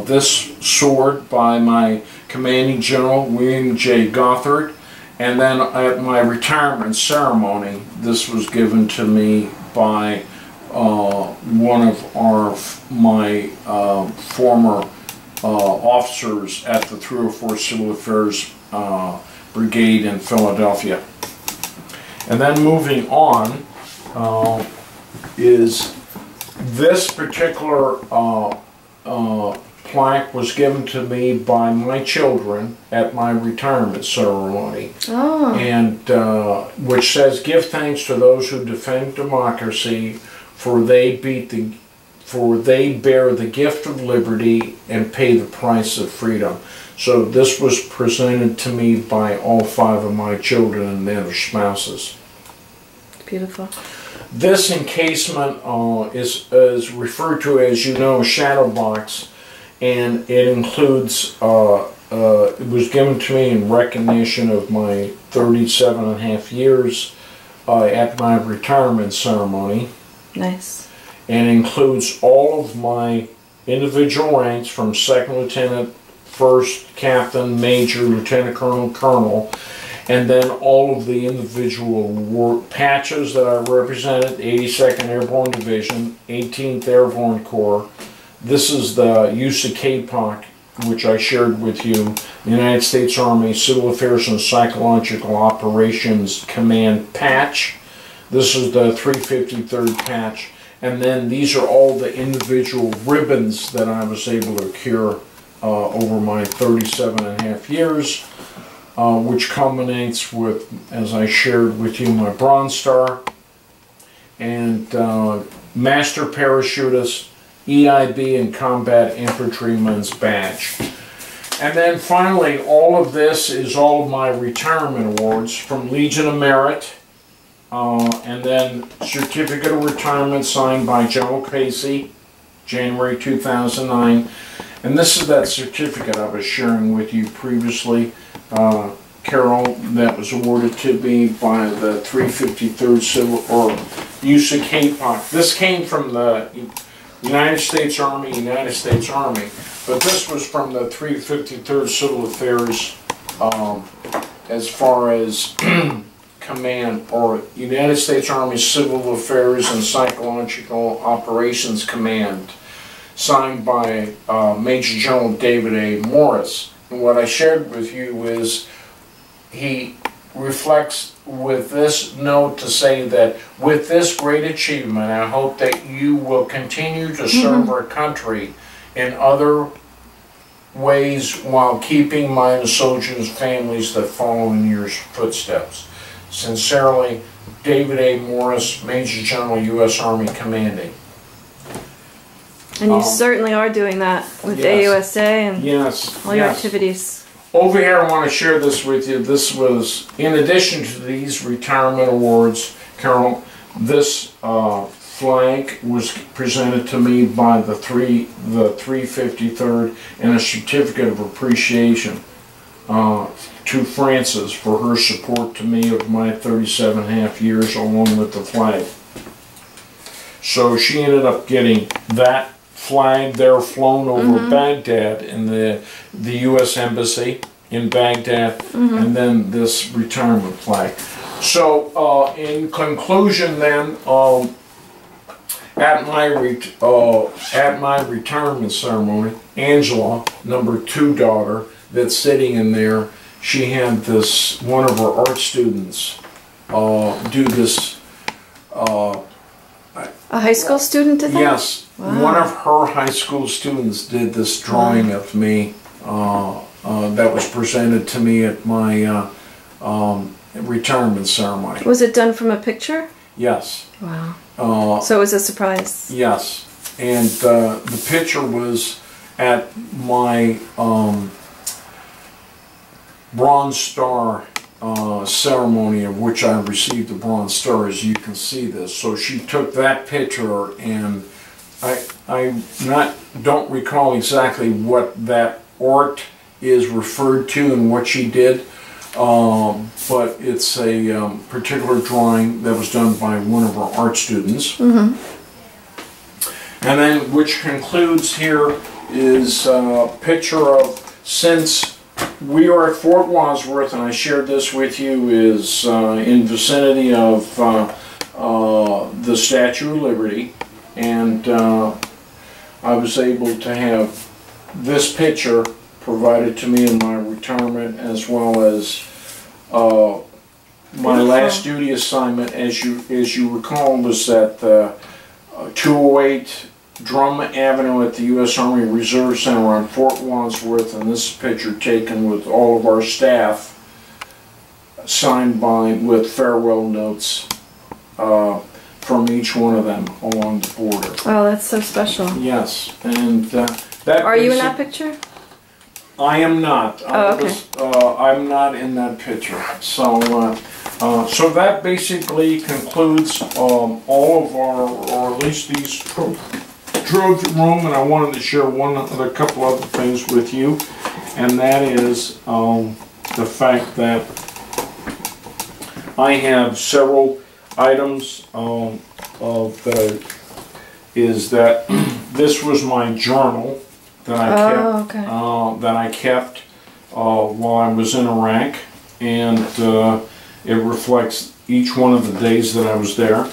this sword by my commanding general, William J. Gothard. And then at my retirement ceremony, this was given to me by one of my former officers at the 304 Civil Affairs Brigade in Philadelphia. And then moving on is this particular plaque was given to me by my children at my retirement ceremony, and which says, "Give thanks to those who defend democracy, for they bear the gift of liberty and pay the price of freedom." So this was presented to me by all 5 of my children and their spouses. Beautiful. This encasement is referred to as, you know, a shadow box. And it includes, it was given to me in recognition of my 37.5 years at my retirement ceremony. Nice. And includes all of my individual ranks from second lieutenant, first captain, major, lieutenant colonel, colonel, and then all of the individual patches that I represented: 82nd Airborne Division, 18th Airborne Corps. This is the USACAPOC, which I shared with you, the United States Army Civil Affairs and Psychological Operations Command patch. This is the 353rd patch. And then these are all the individual ribbons that I was able to accrue over my 37.5 years, which culminates with, as I shared with you, my Bronze Star and Master Parachutist, EIB, and Combat Infantryman's Badge. And then finally, all of this is all of my retirement awards from Legion of Merit, and then Certificate of Retirement signed by General Casey, January 2009. And this is that certificate I was sharing with you previously, Carol, that was awarded to me by the 353rd Civil, or USACAPOC. This came from the United States Army, but this was from the 353rd Civil Affairs, as far as Command, or United States Army Civil Affairs and Psychological Operations Command, signed by Major General David A. Morris. And what I shared with you is he reflects with this note to say that with this great achievement, I hope that you will continue to serve our country in other ways while keeping my the soldiers' families that follow in your footsteps. Sincerely, David A. Morris, Major General, U.S. Army Commanding. And you certainly are doing that with AUSA and all your activities. Over here, I want to share this with you. This was, in addition to these retirement awards, Carol, this flag was presented to me by the 353rd, and a certificate of appreciation to Frances for her support to me of my 37.5 years, along with the flag. So she ended up getting that flag there flown over Baghdad in the U.S. Embassy in Baghdad, and then this retirement flag. So in conclusion then, at my retirement ceremony, Angela, #2 daughter, that's sitting in there, she had this, one of her art students do this. A high school student did that? Yes. Wow. One of her high school students did this drawing of me that was presented to me at my retirement ceremony. Was it done from a picture? Yes. Wow. So it was a surprise. Yes. And the picture was at my Bronze Star ceremony, of which I received the Bronze Star, as you can see this. So she took that picture, and I don't recall exactly what that art is referred to and what she did, but it's a particular drawing that was done by one of our art students. And then, which concludes here, is a picture of, since we are at Fort Wadsworth, and I shared this with you, is in vicinity of the Statue of Liberty, and I was able to have this picture provided to me in my retirement, as well as my last duty assignment, as you recall, was at 208 Drum Avenue at the U.S. Army Reserve Center on Fort Wadsworth, and this picture taken with all of our staff, signed by, with farewell notes from each one of them along the border. Oh, that's so special. Yes, and that. Are you in that picture? I am not. Oh, okay. I'm not in that picture. So, so that basically concludes all of our, or at least these Trojan room, and I wanted to share a couple other things with you, and that is the fact that I have several items of the is that this was my journal that I kept while I was in Iraq, and it reflects each one of the days that I was there.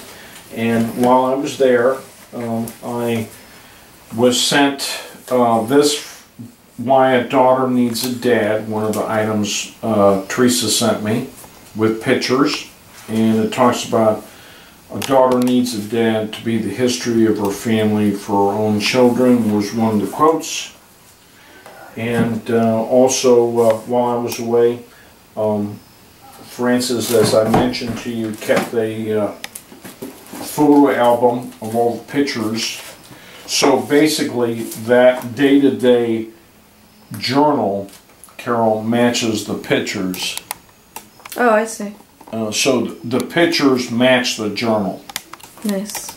And while I was there, I was sent this Why a Daughter Needs a Dad, one of the items Teresa sent me, with pictures, and it talks about a daughter needs a dad to be the history of her family for her own children, was one of the quotes. And also, while I was away, Francis, as I mentioned to you, kept a photo album of all the pictures. So basically, that day-to-day journal, Carol, matches the pictures. Oh, I see. So the pictures match the journal. Nice.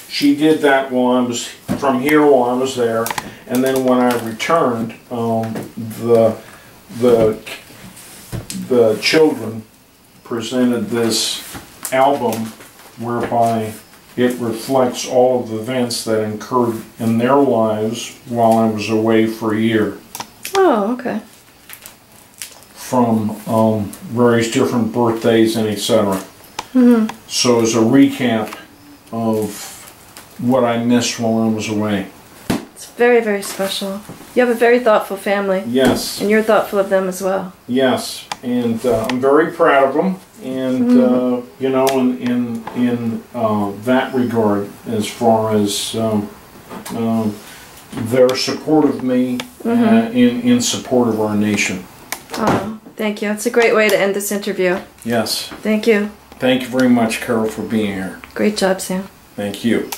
She did that while I was from here while I was there, and then when I returned, the children presented this album whereby it reflects all of the events that occurred in their lives while I was away for a year. Oh, okay. From various different birthdays and etc. Mm-hmm. So as a recap of what I missed while I was away. It's very, very special. You have a very thoughtful family. Yes. And you're thoughtful of them as well. Yes, and I'm very proud of them, and you know, in that regard, as far as their support of me, in support of our nation. Oh, thank you. It's a great way to end this interview. Yes. Thank you. Thank you very much, Carol, for being here. Great job, Sam. Thank you.